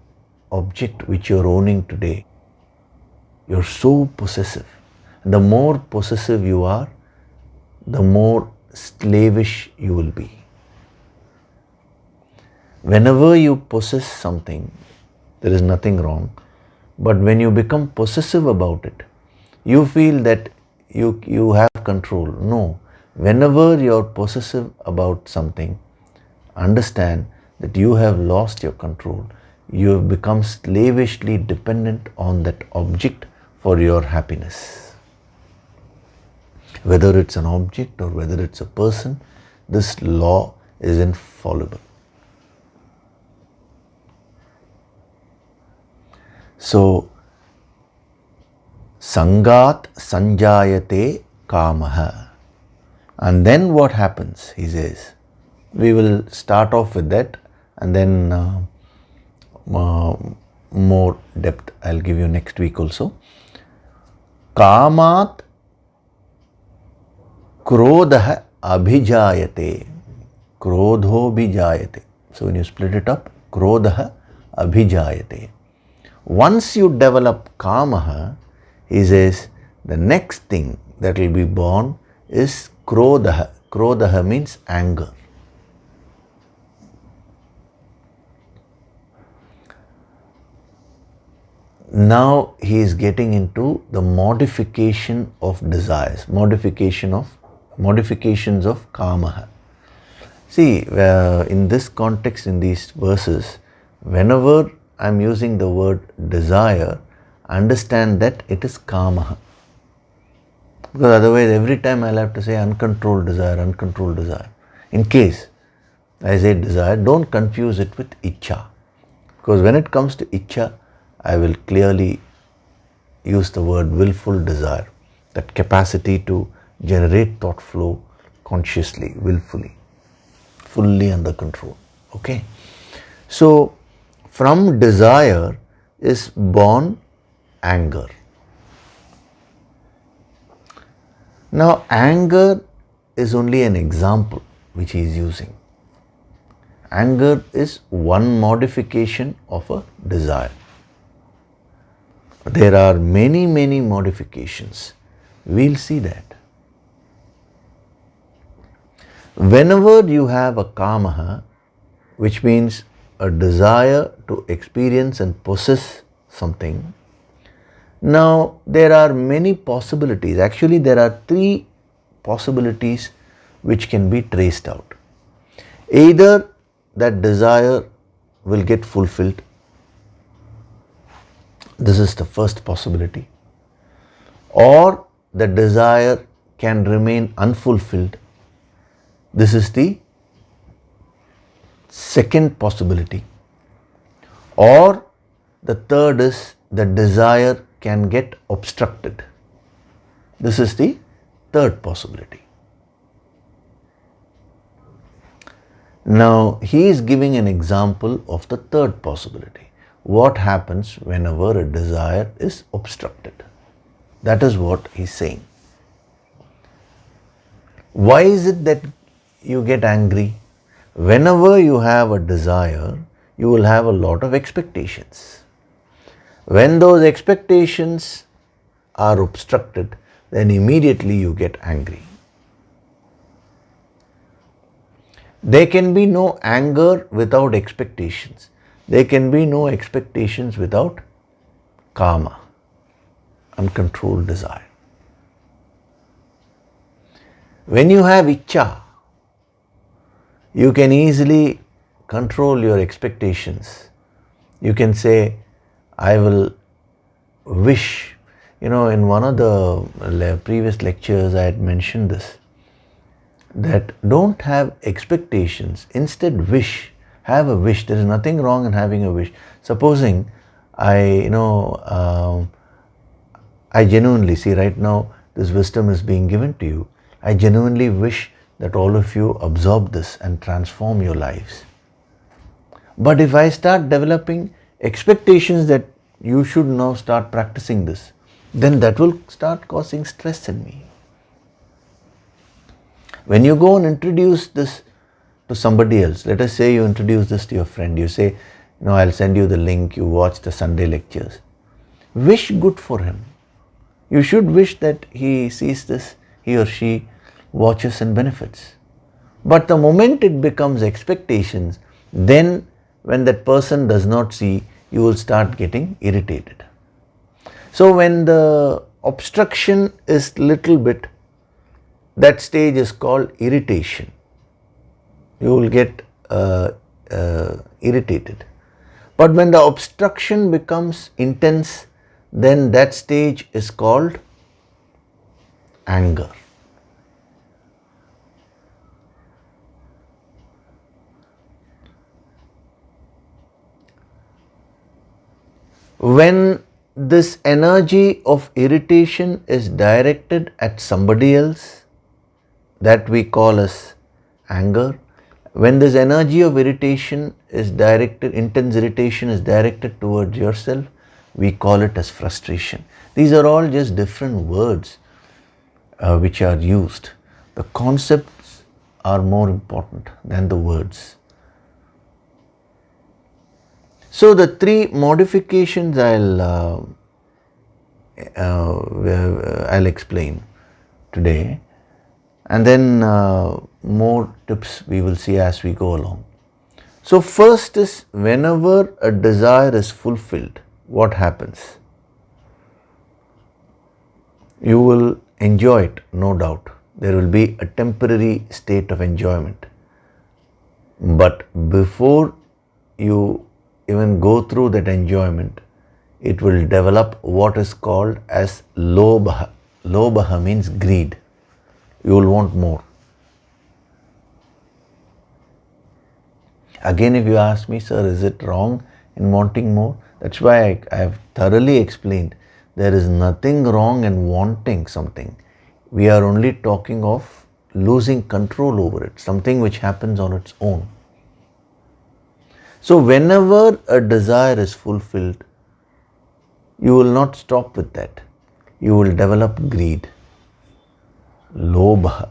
object which you're owning today, you're so possessive. The more possessive you are, the more slavish you will be. Whenever you possess something, there is nothing wrong. But when you become possessive about it, you feel that you have control. No. Whenever you're possessive about something, understand that you have lost your control. You have become slavishly dependent on that object for your happiness. Whether it's an object or whether it's a person, this law is infallible. So, Sangat Sanjayate Kamaha. And then what happens? He says, we will start off with that and then more depth I'll give you next week also. Kamat Krodha Abhijayate. Krodho Bhijayate. So when you split it up, Krodha Abhijayate. Once you develop Kamaha, he says, the next thing that will be born is Krodha. Krodha means anger. Now he is getting into the modification of desires, modifications of Kamaha. See, in this context, in these verses, whenever I am using the word desire, understand that it is Kamaha. Because otherwise every time I'll have to say uncontrolled desire, uncontrolled desire. In case I say desire, don't confuse it with Ichcha. Because when it comes to Ichcha, I will clearly use the word willful desire, that capacity to generate thought flow consciously, willfully, fully under control. Okay? So, from desire is born anger. Now, anger is only an example which he is using. Anger is one modification of a desire. There are many, many modifications. We'll see that. Whenever you have a kamaha, which means a desire to experience and possess something, now there are many possibilities. Actually, there are three possibilities which can be traced out. Either that desire will get fulfilled. This is the first possibility. Or the desire can remain unfulfilled. This is the second possibility. Or the third is the desire can get obstructed. This is the third possibility. Now, he is giving an example of the third possibility. What happens whenever a desire is obstructed? That is what he is saying. Why is it that you get angry? Whenever you have a desire, you will have a lot of expectations. When those expectations are obstructed, then immediately you get angry. There can be no anger without expectations. There can be no expectations without kama, uncontrolled desire. When you have ichcha, you can easily control your expectations. You can say, I will wish. In one of the previous lectures I had mentioned this, that don't have expectations, instead wish. have a wish. There is nothing wrong in having a wish. Supposing I genuinely see right now this wisdom is being given to you. I genuinely wish that all of you absorb this and transform your lives. But if I start developing expectations that you should now start practicing this, then that will start causing stress in me. When you go and introduce this to somebody else, let us say you introduce this to your friend, you say, I'll send you the link, you watch the Sunday lectures. Wish good for him. You should wish that he sees this, he or she watches and benefits. But the moment it becomes expectations, then when that person does not see, you will start getting irritated. So when the obstruction is little bit, that stage is called irritation. You will get irritated. But when the obstruction becomes intense, then that stage is called anger. When this energy of irritation is directed at somebody else, that we call as anger. When this energy of irritation is directed, intense irritation is directed towards yourself, we call it as frustration. These are all just different words which are used. The concepts are more important than the words. So the three modifications I'll explain today, and then more tips we will see as we go along. So first is, whenever a desire is fulfilled, what happens? You will enjoy it, no doubt. There will be a temporary state of enjoyment. But before you even go through that enjoyment, it will develop what is called as lobha. Lobha means greed. You will want more. Again, if you ask me, sir, is it wrong in wanting more? That's why I have thoroughly explained. There is nothing wrong in wanting something. We are only talking of losing control over it, something which happens on its own. So whenever a desire is fulfilled, you will not stop with that. You will develop greed. Lobha.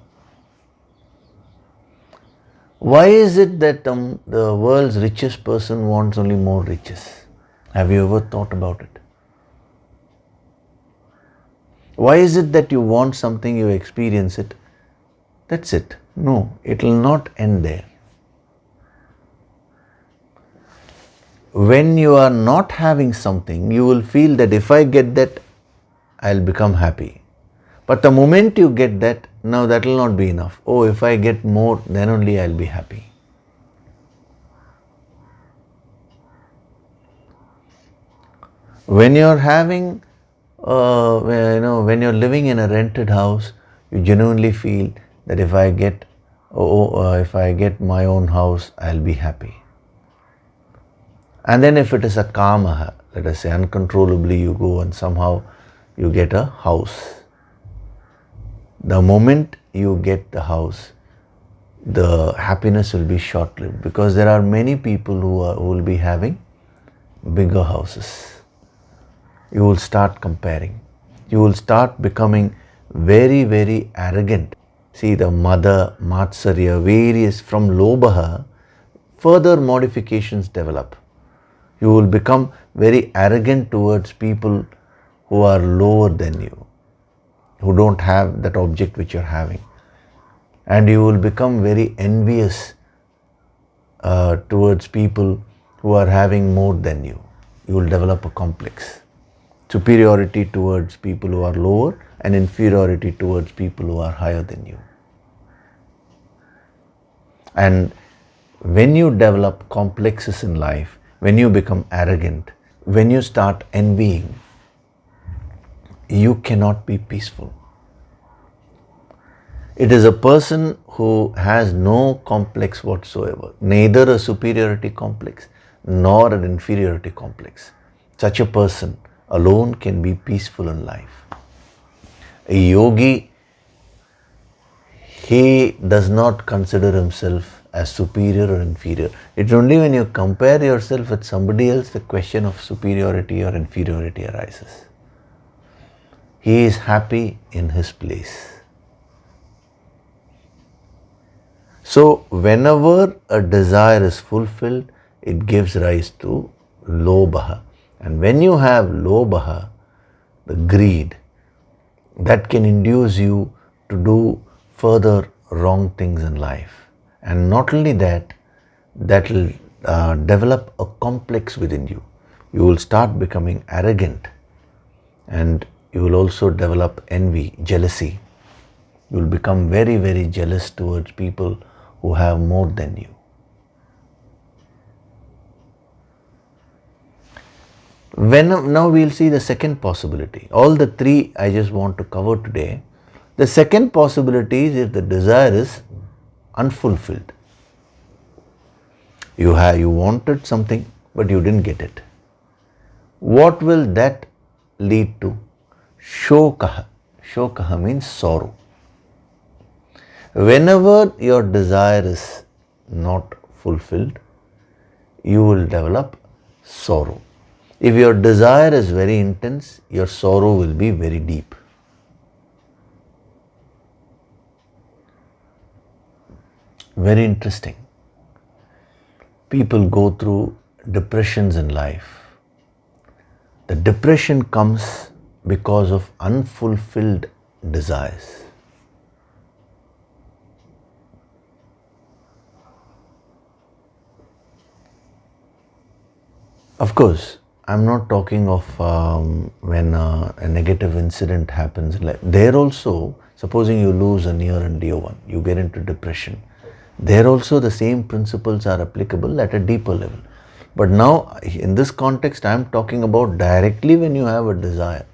Why is it that the world's richest person wants only more riches? Have you ever thought about it? Why is it that you want something, you experience it, that's it? No, it will not end there. When you are not having something, you will feel that if I get that, I'll become happy. But the moment you get that, now that will not be enough. Oh, if I get more, then only I'll be happy. When you're having, when you're living in a rented house, you genuinely feel that if I get my own house, I'll be happy. And then if it is a kama, let us say uncontrollably you go and somehow you get a house. The moment you get the house, the happiness will be short-lived, because there are many people who will be having bigger houses. You will start comparing. You will start becoming very, very arrogant. See, the mother, matsarya, various from lobha, further modifications develop. You will become very arrogant towards people who are lower than you, who don't have that object which you're having. And you will become very envious towards people who are having more than you. You will develop a complex. Superiority towards people who are lower and inferiority towards people who are higher than you. And when you develop complexes in life, when you become arrogant, when you start envying, you cannot be peaceful. It is a person who has no complex whatsoever, neither a superiority complex nor an inferiority complex. Such a person alone can be peaceful in life. A yogi, he does not consider himself as superior or inferior. It's only when you compare yourself with somebody else the question of superiority or inferiority arises. He is happy in his place. So whenever a desire is fulfilled, it gives rise to lobha. And when you have lobha, the greed, that can induce you to do further wrong things in life. And not only that, that will develop a complex within you. You will start becoming arrogant, and you will also develop envy, jealousy. You will become very, very jealous towards people who have more than you. Now we'll see the second possibility. All the three I just want to cover today. The second possibility is if the desire is unfulfilled. You wanted something, but you didn't get it. What will that lead to? Shokaha. Shokaha means sorrow. Whenever your desire is not fulfilled, you will develop sorrow. If your desire is very intense, your sorrow will be very deep. Very interesting. People go through depressions in life. The depression comes because of unfulfilled desires. Of course, I'm not talking of when a negative incident happens. There also, supposing you lose a near and dear one, you get into depression. There also the same principles are applicable at a deeper level. But now, in this context, I'm talking about directly when you have a desire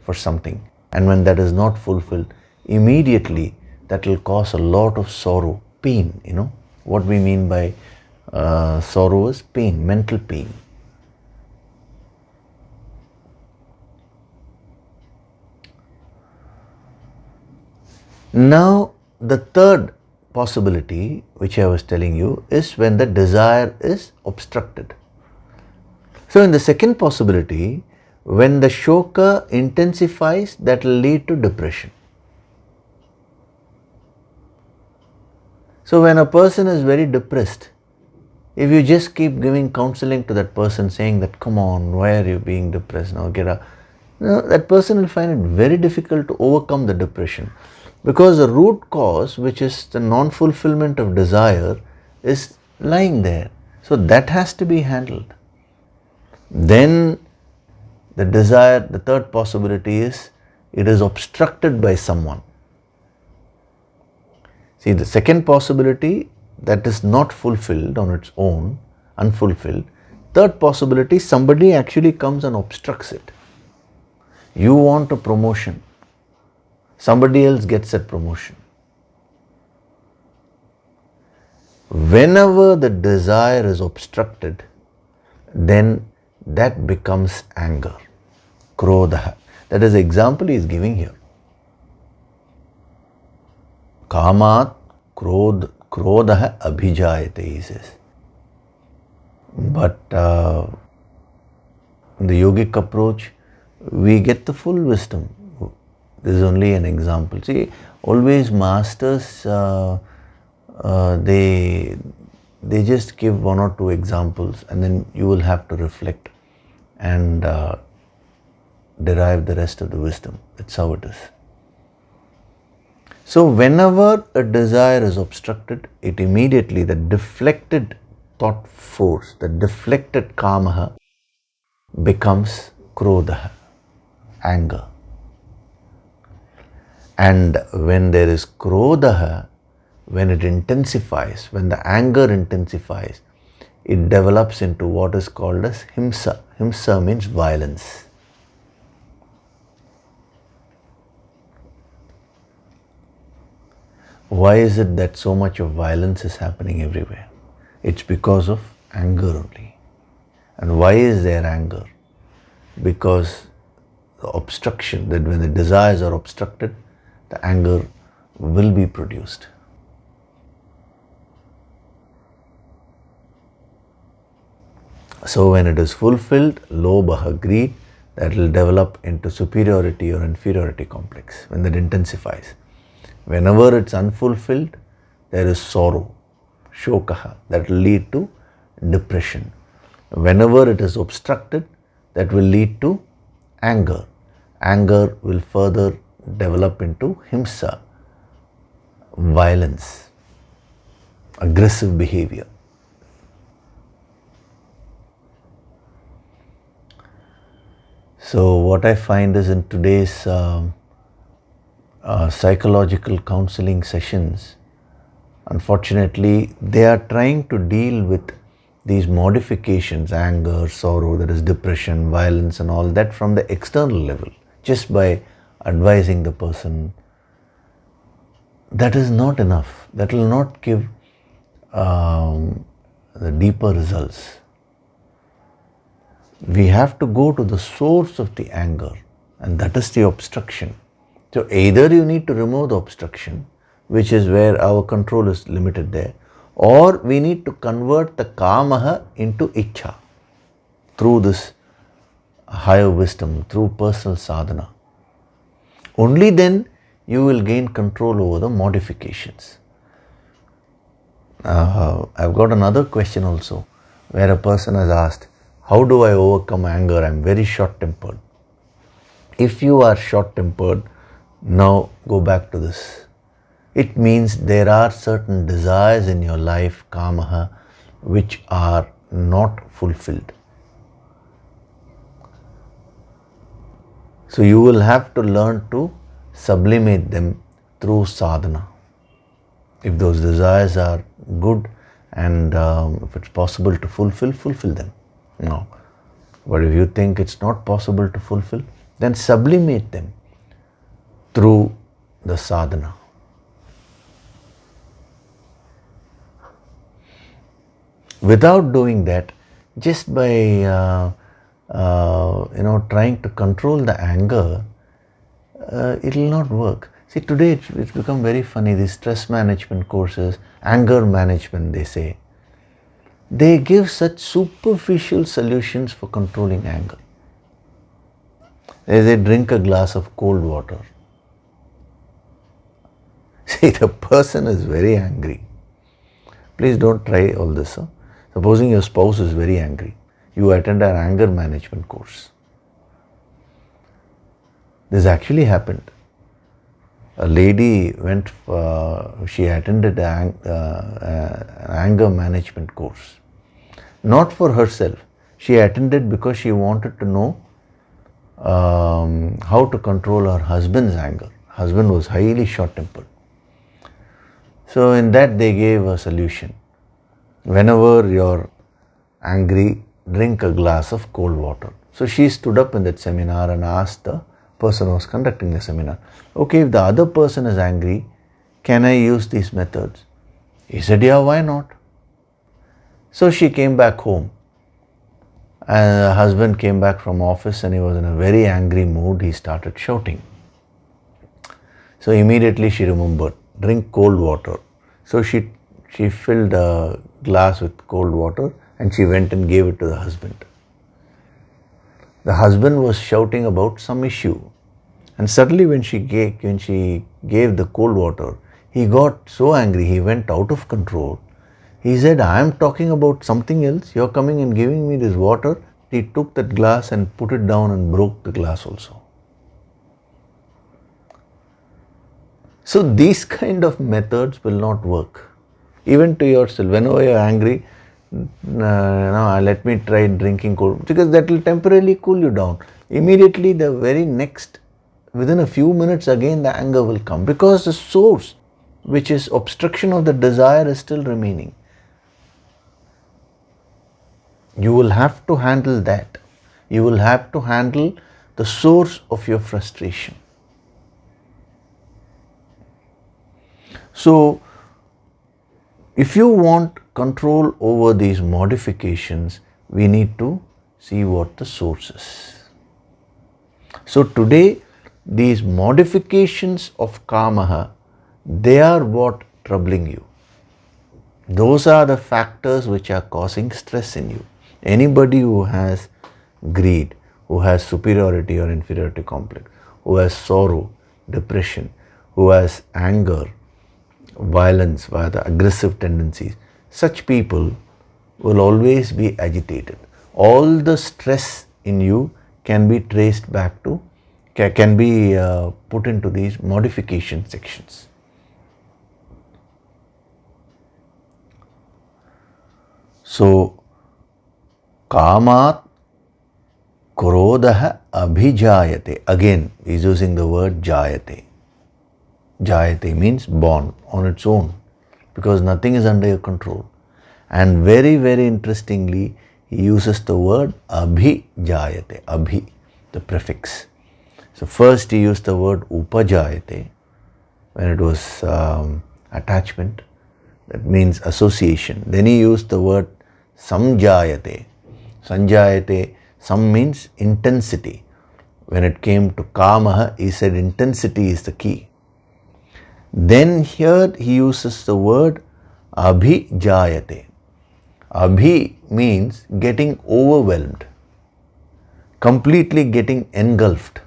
for something, and when that is not fulfilled, immediately that will cause a lot of sorrow, pain. What we mean by sorrow is pain, mental pain. Now, the third possibility, which I was telling you, is when the desire is obstructed. So, in the second possibility, when the shoka intensifies, that will lead to depression. So, when a person is very depressed, if you just keep giving counseling to that person, saying that, come on, why are you being depressed now, get up, that person will find it very difficult to overcome the depression. Because the root cause, which is the non-fulfillment of desire, is lying there. So that has to be handled. Then the desire, the third possibility is, it is obstructed by someone. See, the second possibility, that is not fulfilled on its own, unfulfilled. Third possibility, somebody actually comes and obstructs it. You want a promotion. Somebody else gets that promotion. Whenever the desire is obstructed, then that becomes anger, krodha. That is the example he is giving here. Kamat krodha abhijayate, he says. But in the yogic approach, we get the full wisdom. This is only an example. See, always masters, they just give one or two examples, and then you will have to reflect and derive the rest of the wisdom. That's how it is. So whenever a desire is obstructed, it immediately, the deflected thought force, the deflected kamaha becomes krodha, anger. And when there is krodha, when it intensifies, when the anger intensifies, it develops into what is called as himsa. Himsa means violence. Why is it that so much of violence is happening everywhere? It's because of anger only. And why is there anger? Because the obstruction, that when the desires are obstructed, the anger will be produced. So when it is fulfilled, lobha, greed, that will develop into superiority or inferiority complex when that intensifies. Whenever it's unfulfilled, there is sorrow, shokaha, that will lead to depression. Whenever it is obstructed, that will lead to anger. Anger will further develop into himsa, violence, aggressive behavior. So what I find is in today's psychological counseling sessions, unfortunately, they are trying to deal with these modifications, anger, sorrow, that is depression, violence and all that from the external level, just by advising the person. That is not enough. That will not give the deeper results. We have to go to the source of the anger, and that is the obstruction. So either you need to remove the obstruction, which is where our control is limited there, or we need to convert the kamaha into ichha through this higher wisdom, through personal sadhana. Only then you will gain control over the modifications. I've got another question also, where a person has asked, how do I overcome anger? I'm very short-tempered. If you are short-tempered, now go back to this. It means there are certain desires in your life, kamaha, which are not fulfilled. So you will have to learn to sublimate them through sadhana. If those desires are good and if it's possible to fulfill them. No. But if you think it's not possible to fulfill, then sublimate them through the sadhana. Without doing that, just by trying to control the anger, it will not work. See, today it's become very funny, these stress management courses, anger management, they say. They give such superficial solutions for controlling anger. They drink a glass of cold water. See, the person is very angry. Please don't try all this. Huh? Supposing your spouse is very angry, you attend an anger management course. This actually happened. A lady went, she attended an anger management course. Not for herself. She attended because she wanted to know how to control her husband's anger. Husband was highly short-tempered. So in that they gave a solution. Whenever you're angry, drink a glass of cold water. So she stood up in that seminar and asked the person who was conducting the seminar, okay, if the other person is angry, can I use these methods? He said, yeah, why not? So she came back home. And the husband came back from office and he was in a very angry mood. He started shouting. So immediately she remembered, drink cold water. So she filled a glass with cold water and she went and gave it to the husband. The husband was shouting about some issue. And suddenly when she gave the cold water, he got so angry, he went out of control. He said, I am talking about something else. You are coming and giving me this water. He took that glass and put it down and broke the glass also. So these kind of methods will not work. Even to yourself, whenever you are angry, let me try drinking cold, because that will temporarily cool you down. Immediately the very next, within a few minutes again the anger will come, because the source, which is obstruction of the desire, is still remaining. You will have to handle that. You will have to handle the source of your frustration. So, if you want control over these modifications, we need to see what the source is. So today, these modifications of kamaha, they are what troubling you. Those are the factors which are causing stress in you. Anybody who has greed, who has superiority or inferiority complex, who has sorrow, depression, who has anger, violence, via the aggressive tendencies, such people will always be agitated. All the stress in you can be traced back to, can be put into these modification sections. So, kamat krodha abhijayate. Again, he is using the word jayate. Jayate means born on its own, because nothing is under your control. And very, very interestingly, he uses the word abhijayate. Abhi, the prefix. So first he used the word upajayate when it was attachment, that means association. Then he used the word samjayate. Sanjayate, sam means intensity. When it came to kamaha, he said intensity is the key. Then here he uses the word abhijayate. Abhi means getting overwhelmed, completely getting engulfed.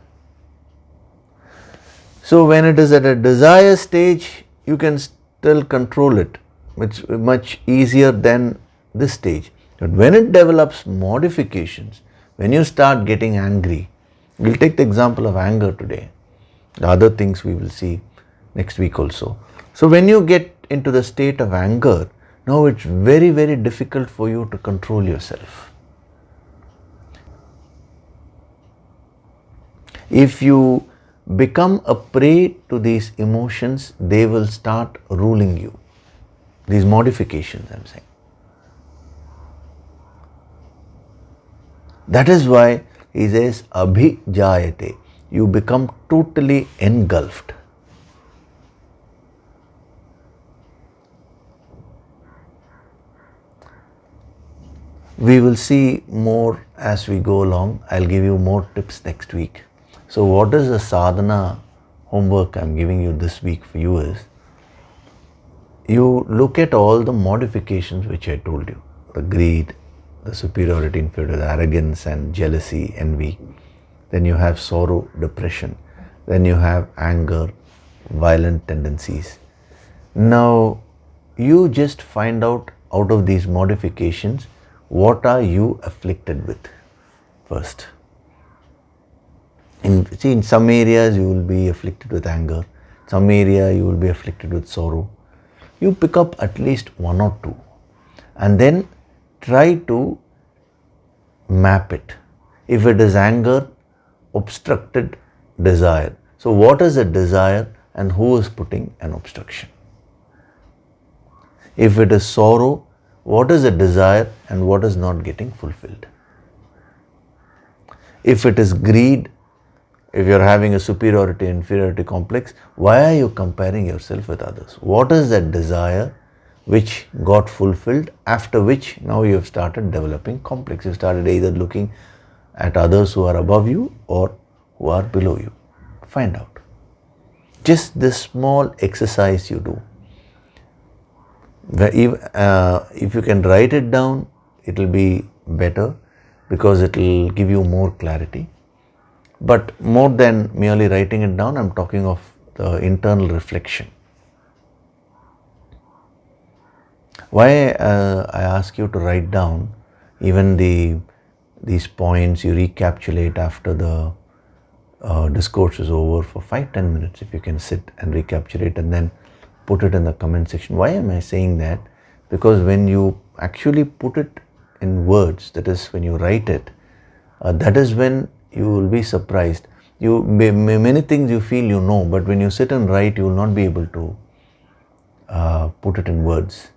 So when it is at a desire stage, you can still control it. It's much easier than this stage. But when it develops modifications, when you start getting angry, we'll take the example of anger today. The other things we will see next week also. So when you get into the state of anger, now it's very, very difficult for you to control yourself. If you become a prey to these emotions, they will start ruling you. These modifications, I'm saying. That is why he says abhijayate. You become totally engulfed. We will see more as we go along. I'll give you more tips next week. So what is the sadhana homework I'm giving you this week for you is, you look at all the modifications which I told you. The greed, the superiority, inferiority, the arrogance and jealousy, envy. Then you have sorrow, depression. Then you have anger, violent tendencies. Now you just find out of these modifications, what are you afflicted with first. In some areas you will be afflicted with anger, some area you will be afflicted with sorrow. You pick up at least one or two and then try to map it. If it is anger, obstructed desire. So what is a desire and who is putting an obstruction? If it is sorrow, what is a desire and what is not getting fulfilled? If it is greed, if you are having a superiority, inferiority complex, why are you comparing yourself with others? What is that desire which got fulfilled, after which now you have started developing complex? You started either looking at others who are above you or who are below you. Find out. Just this small exercise you do. If you can write it down, it will be better because it will give you more clarity. But more than merely writing it down, I'm talking of the internal reflection. Why I ask you to write down even these points, you recapitulate after the discourse is over for 5-10 minutes. If you can sit and recapitulate and then put it in the comment section. Why am I saying that? Because when you actually put it in words, that is when you write it, that is when you will be surprised. Many things you feel you know, but when you sit and write, you will not be able to put it in words.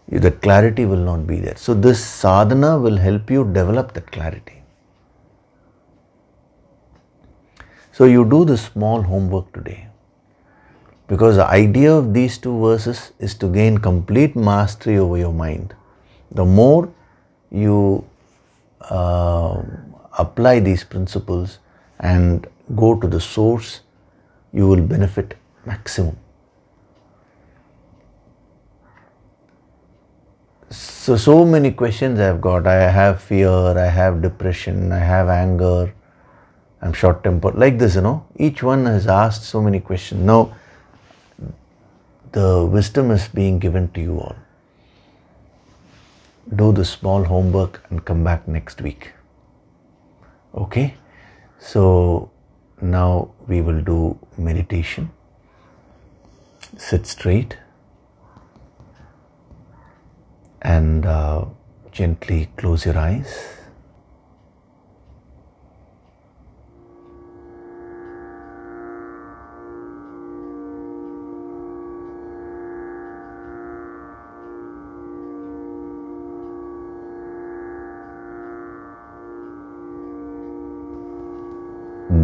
The clarity will not be there. So this sadhana will help you develop that clarity. So you do this small homework today. Because the idea of these two verses is to gain complete mastery over your mind. The more you apply these principles and go to the source, you will benefit maximum. So many questions I've got. I have fear, I have depression, I have anger, I'm short-tempered, like this, Each one has asked so many questions. Now, the wisdom is being given to you all. Do the small homework and come back next week. Okay? So, now we will do meditation. Sit straight and gently close your eyes.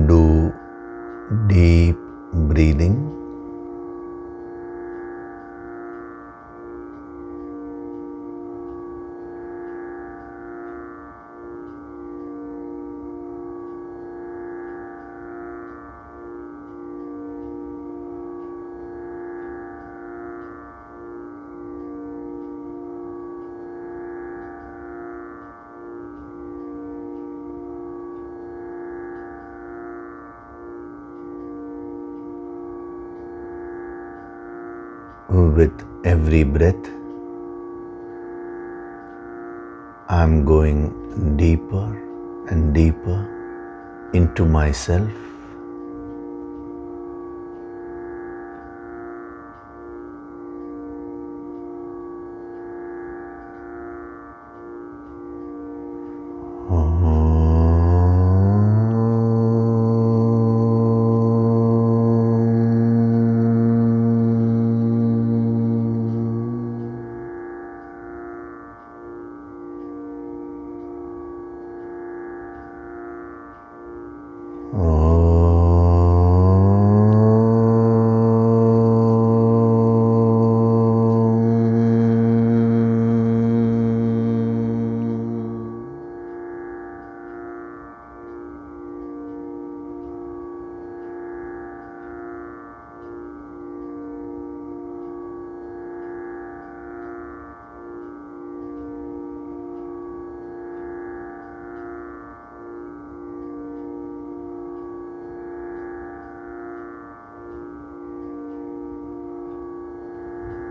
Do deep breathing. With every breath, I'm going deeper and deeper into myself.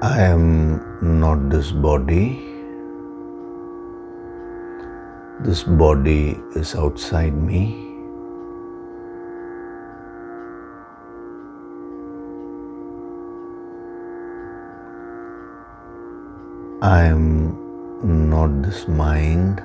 I am not this body. This body is outside me. I am not this mind.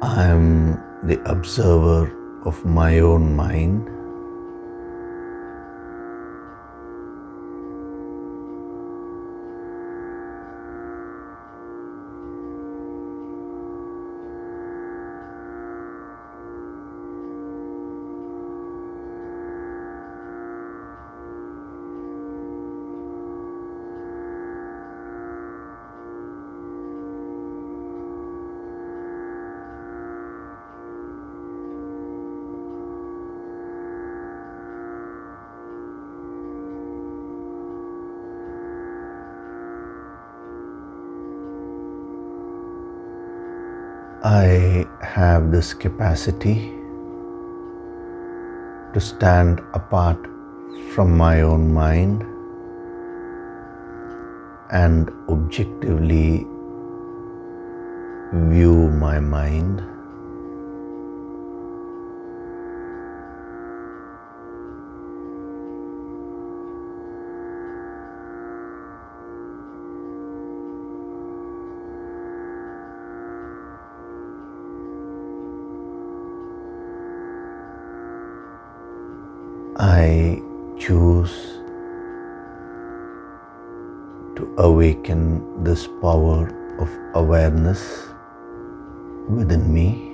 I am the observer of my own mind. I have this capacity to stand apart from my own mind and objectively view my mind. I choose to awaken this power of awareness within me.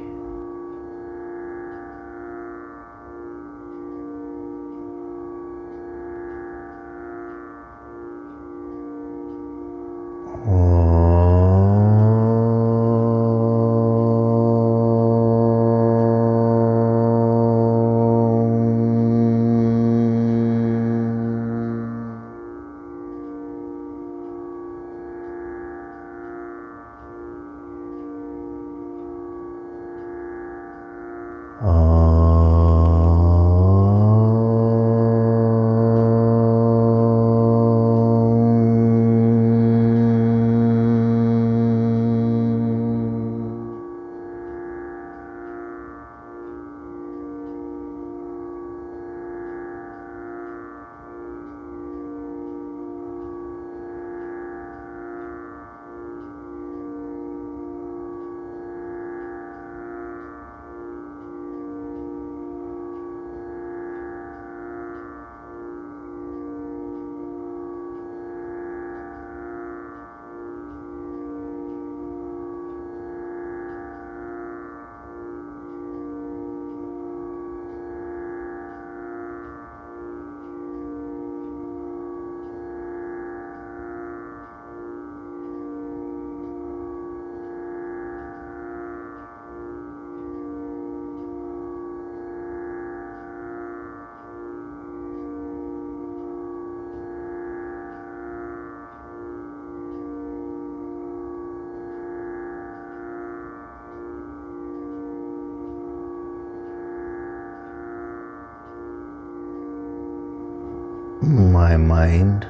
My mind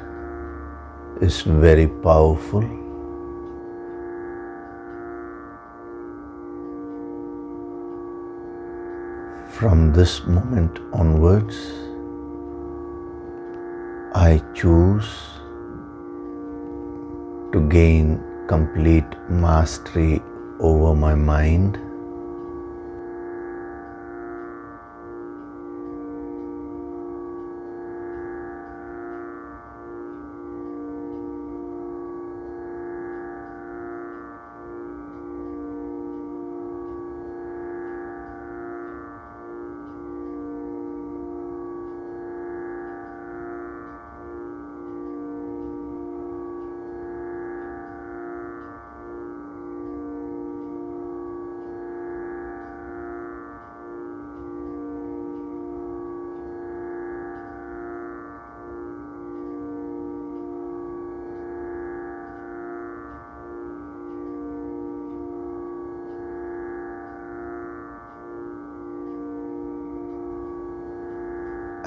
is very powerful. From this moment onwards, I choose to gain complete mastery over my mind.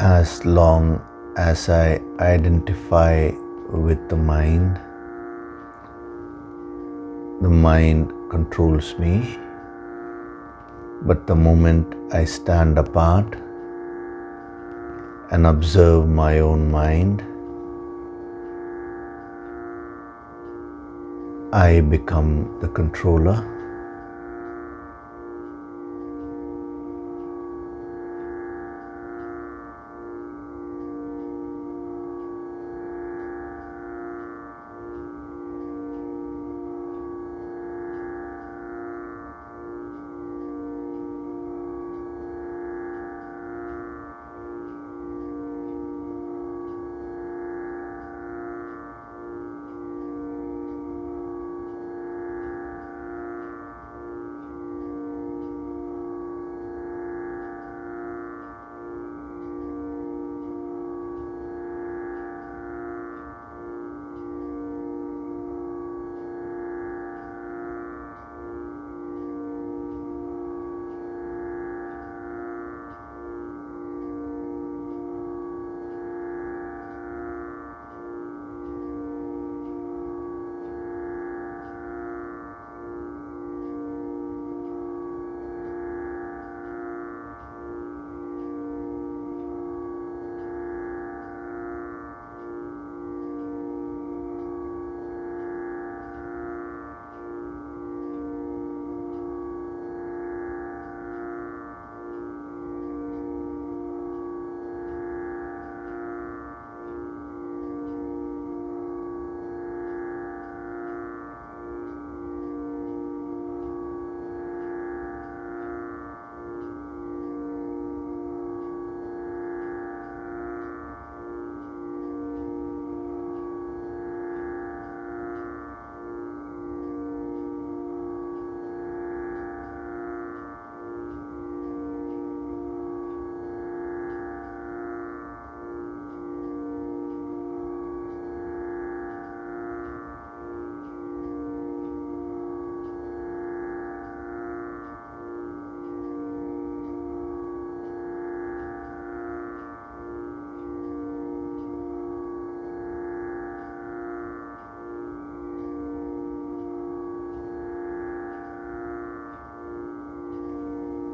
As long as I identify with the mind controls me. But the moment I stand apart and observe my own mind, I become the controller.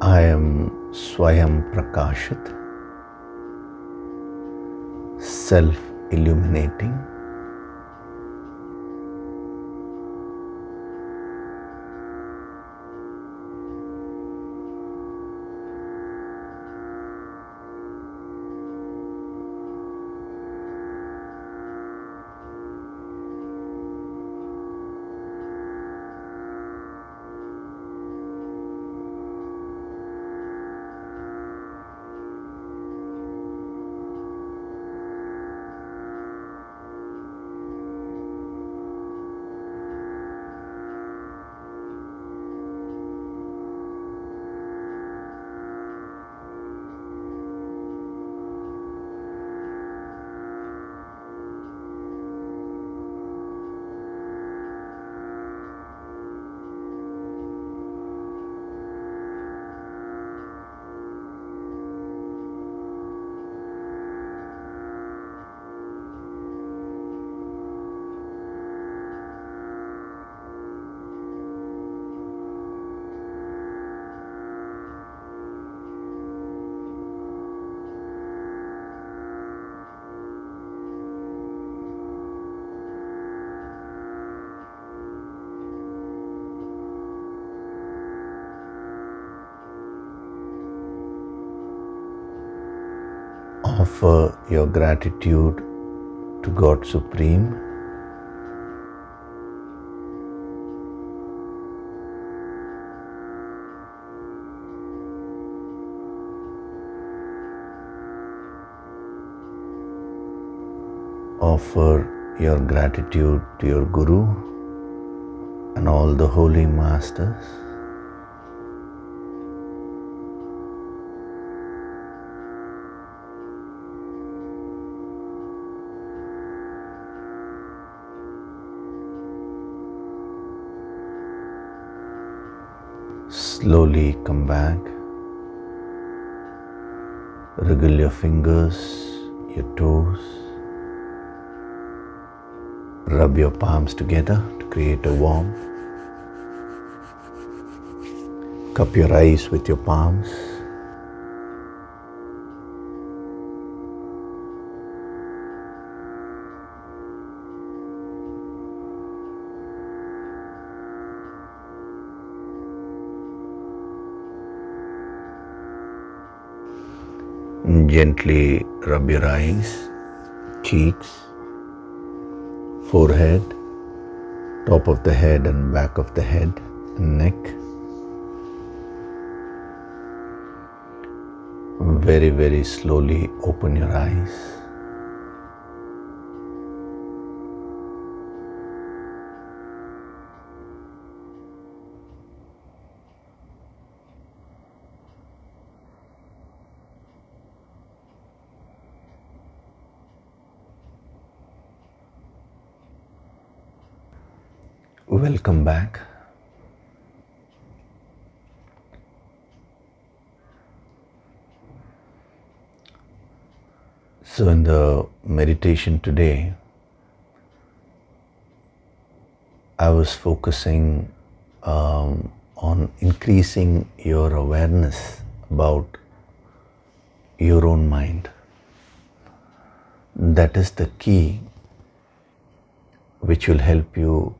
I am Swayam Prakashit, self-illuminating. Offer your gratitude to God Supreme. Offer your gratitude to your Guru and all the holy masters. Slowly come back. Wriggle your fingers, your toes. Rub your palms together to create a warmth. Cup your eyes with your palms. Gently rub your eyes, cheeks, forehead, top of the head and back of the head, and neck. Very, very slowly open your eyes. Welcome back. So in the meditation today, I was focusing on increasing your awareness about your own mind. That is the key which will help you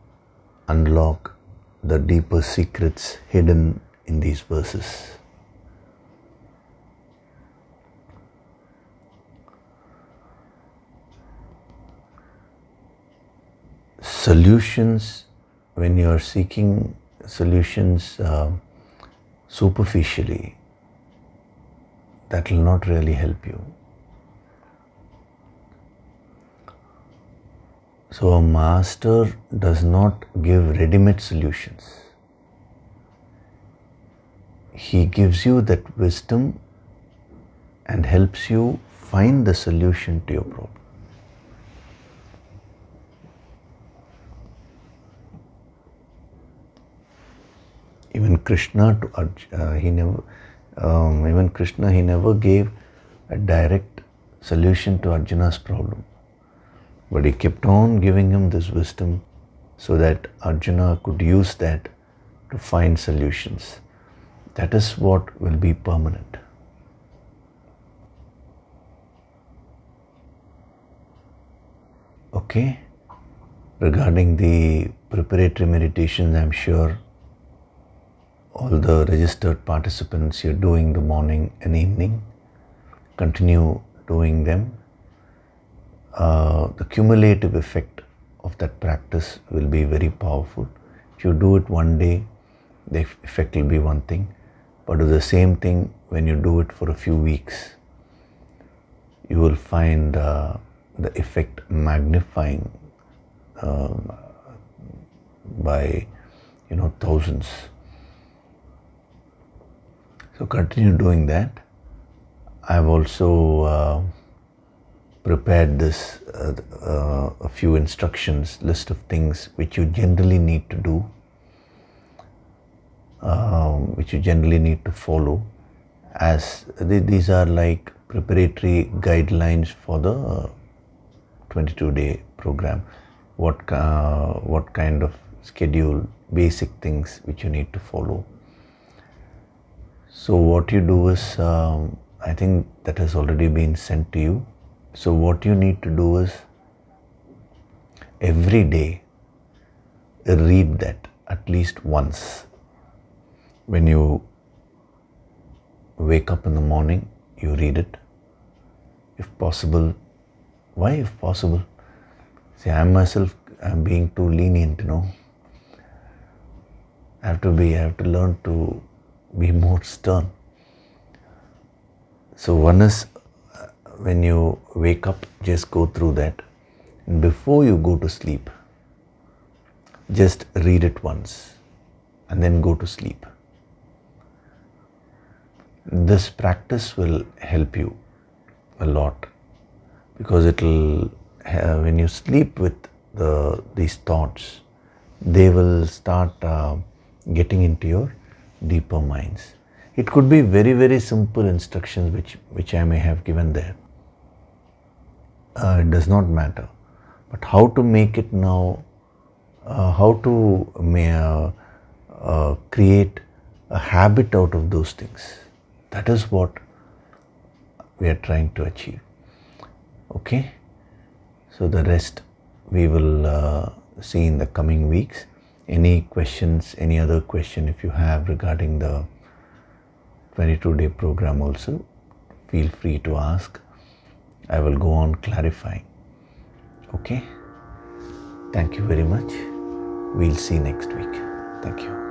unlock the deeper secrets hidden in these verses. Solutions, when you are seeking solutions superficially, that will not really help you. So a master does not give ready-made solutions. He gives you that wisdom and helps you find the solution to your problem. Even Krishna he never gave a direct solution to Arjuna's problem. But he kept on giving him this wisdom so that Arjuna could use that to find solutions. That is what will be permanent. Okay? Regarding the preparatory meditations, I'm sure all the registered participants, you're doing the morning and evening. Continue doing them. The cumulative effect of that practice will be very powerful. If you do it one day, the effect will be one thing. But the same thing when you do it for a few weeks, you will find the effect magnifying by thousands. So continue doing that. I've also prepared this a few instructions, list of things which you generally need to do, which you generally need to follow, as these are like preparatory guidelines for the 22-day program. What kind of schedule, basic things which you need to follow. So what you do is, I think that has already been sent to you. So what you need to do is, every day read that at least once. When you wake up in the morning, you read it. If possible, why if possible? See, I'm being too lenient, I have to learn to be more stern. So one is, when you wake up, just go through that. And before you go to sleep, just read it once and then go to sleep. This practice will help you a lot, because when you sleep with these thoughts, they will start getting into your deeper minds. It could be very, very simple instructions which I may have given there. It does not matter. But how to make it now, how to create a habit out of those things. That is what we are trying to achieve. Okay? So the rest we will see in the coming weeks. Any questions, any other question if you have regarding the 22-day program also, feel free to ask. I will go on clarifying. Okay? Thank you very much. We'll see next week. Thank you.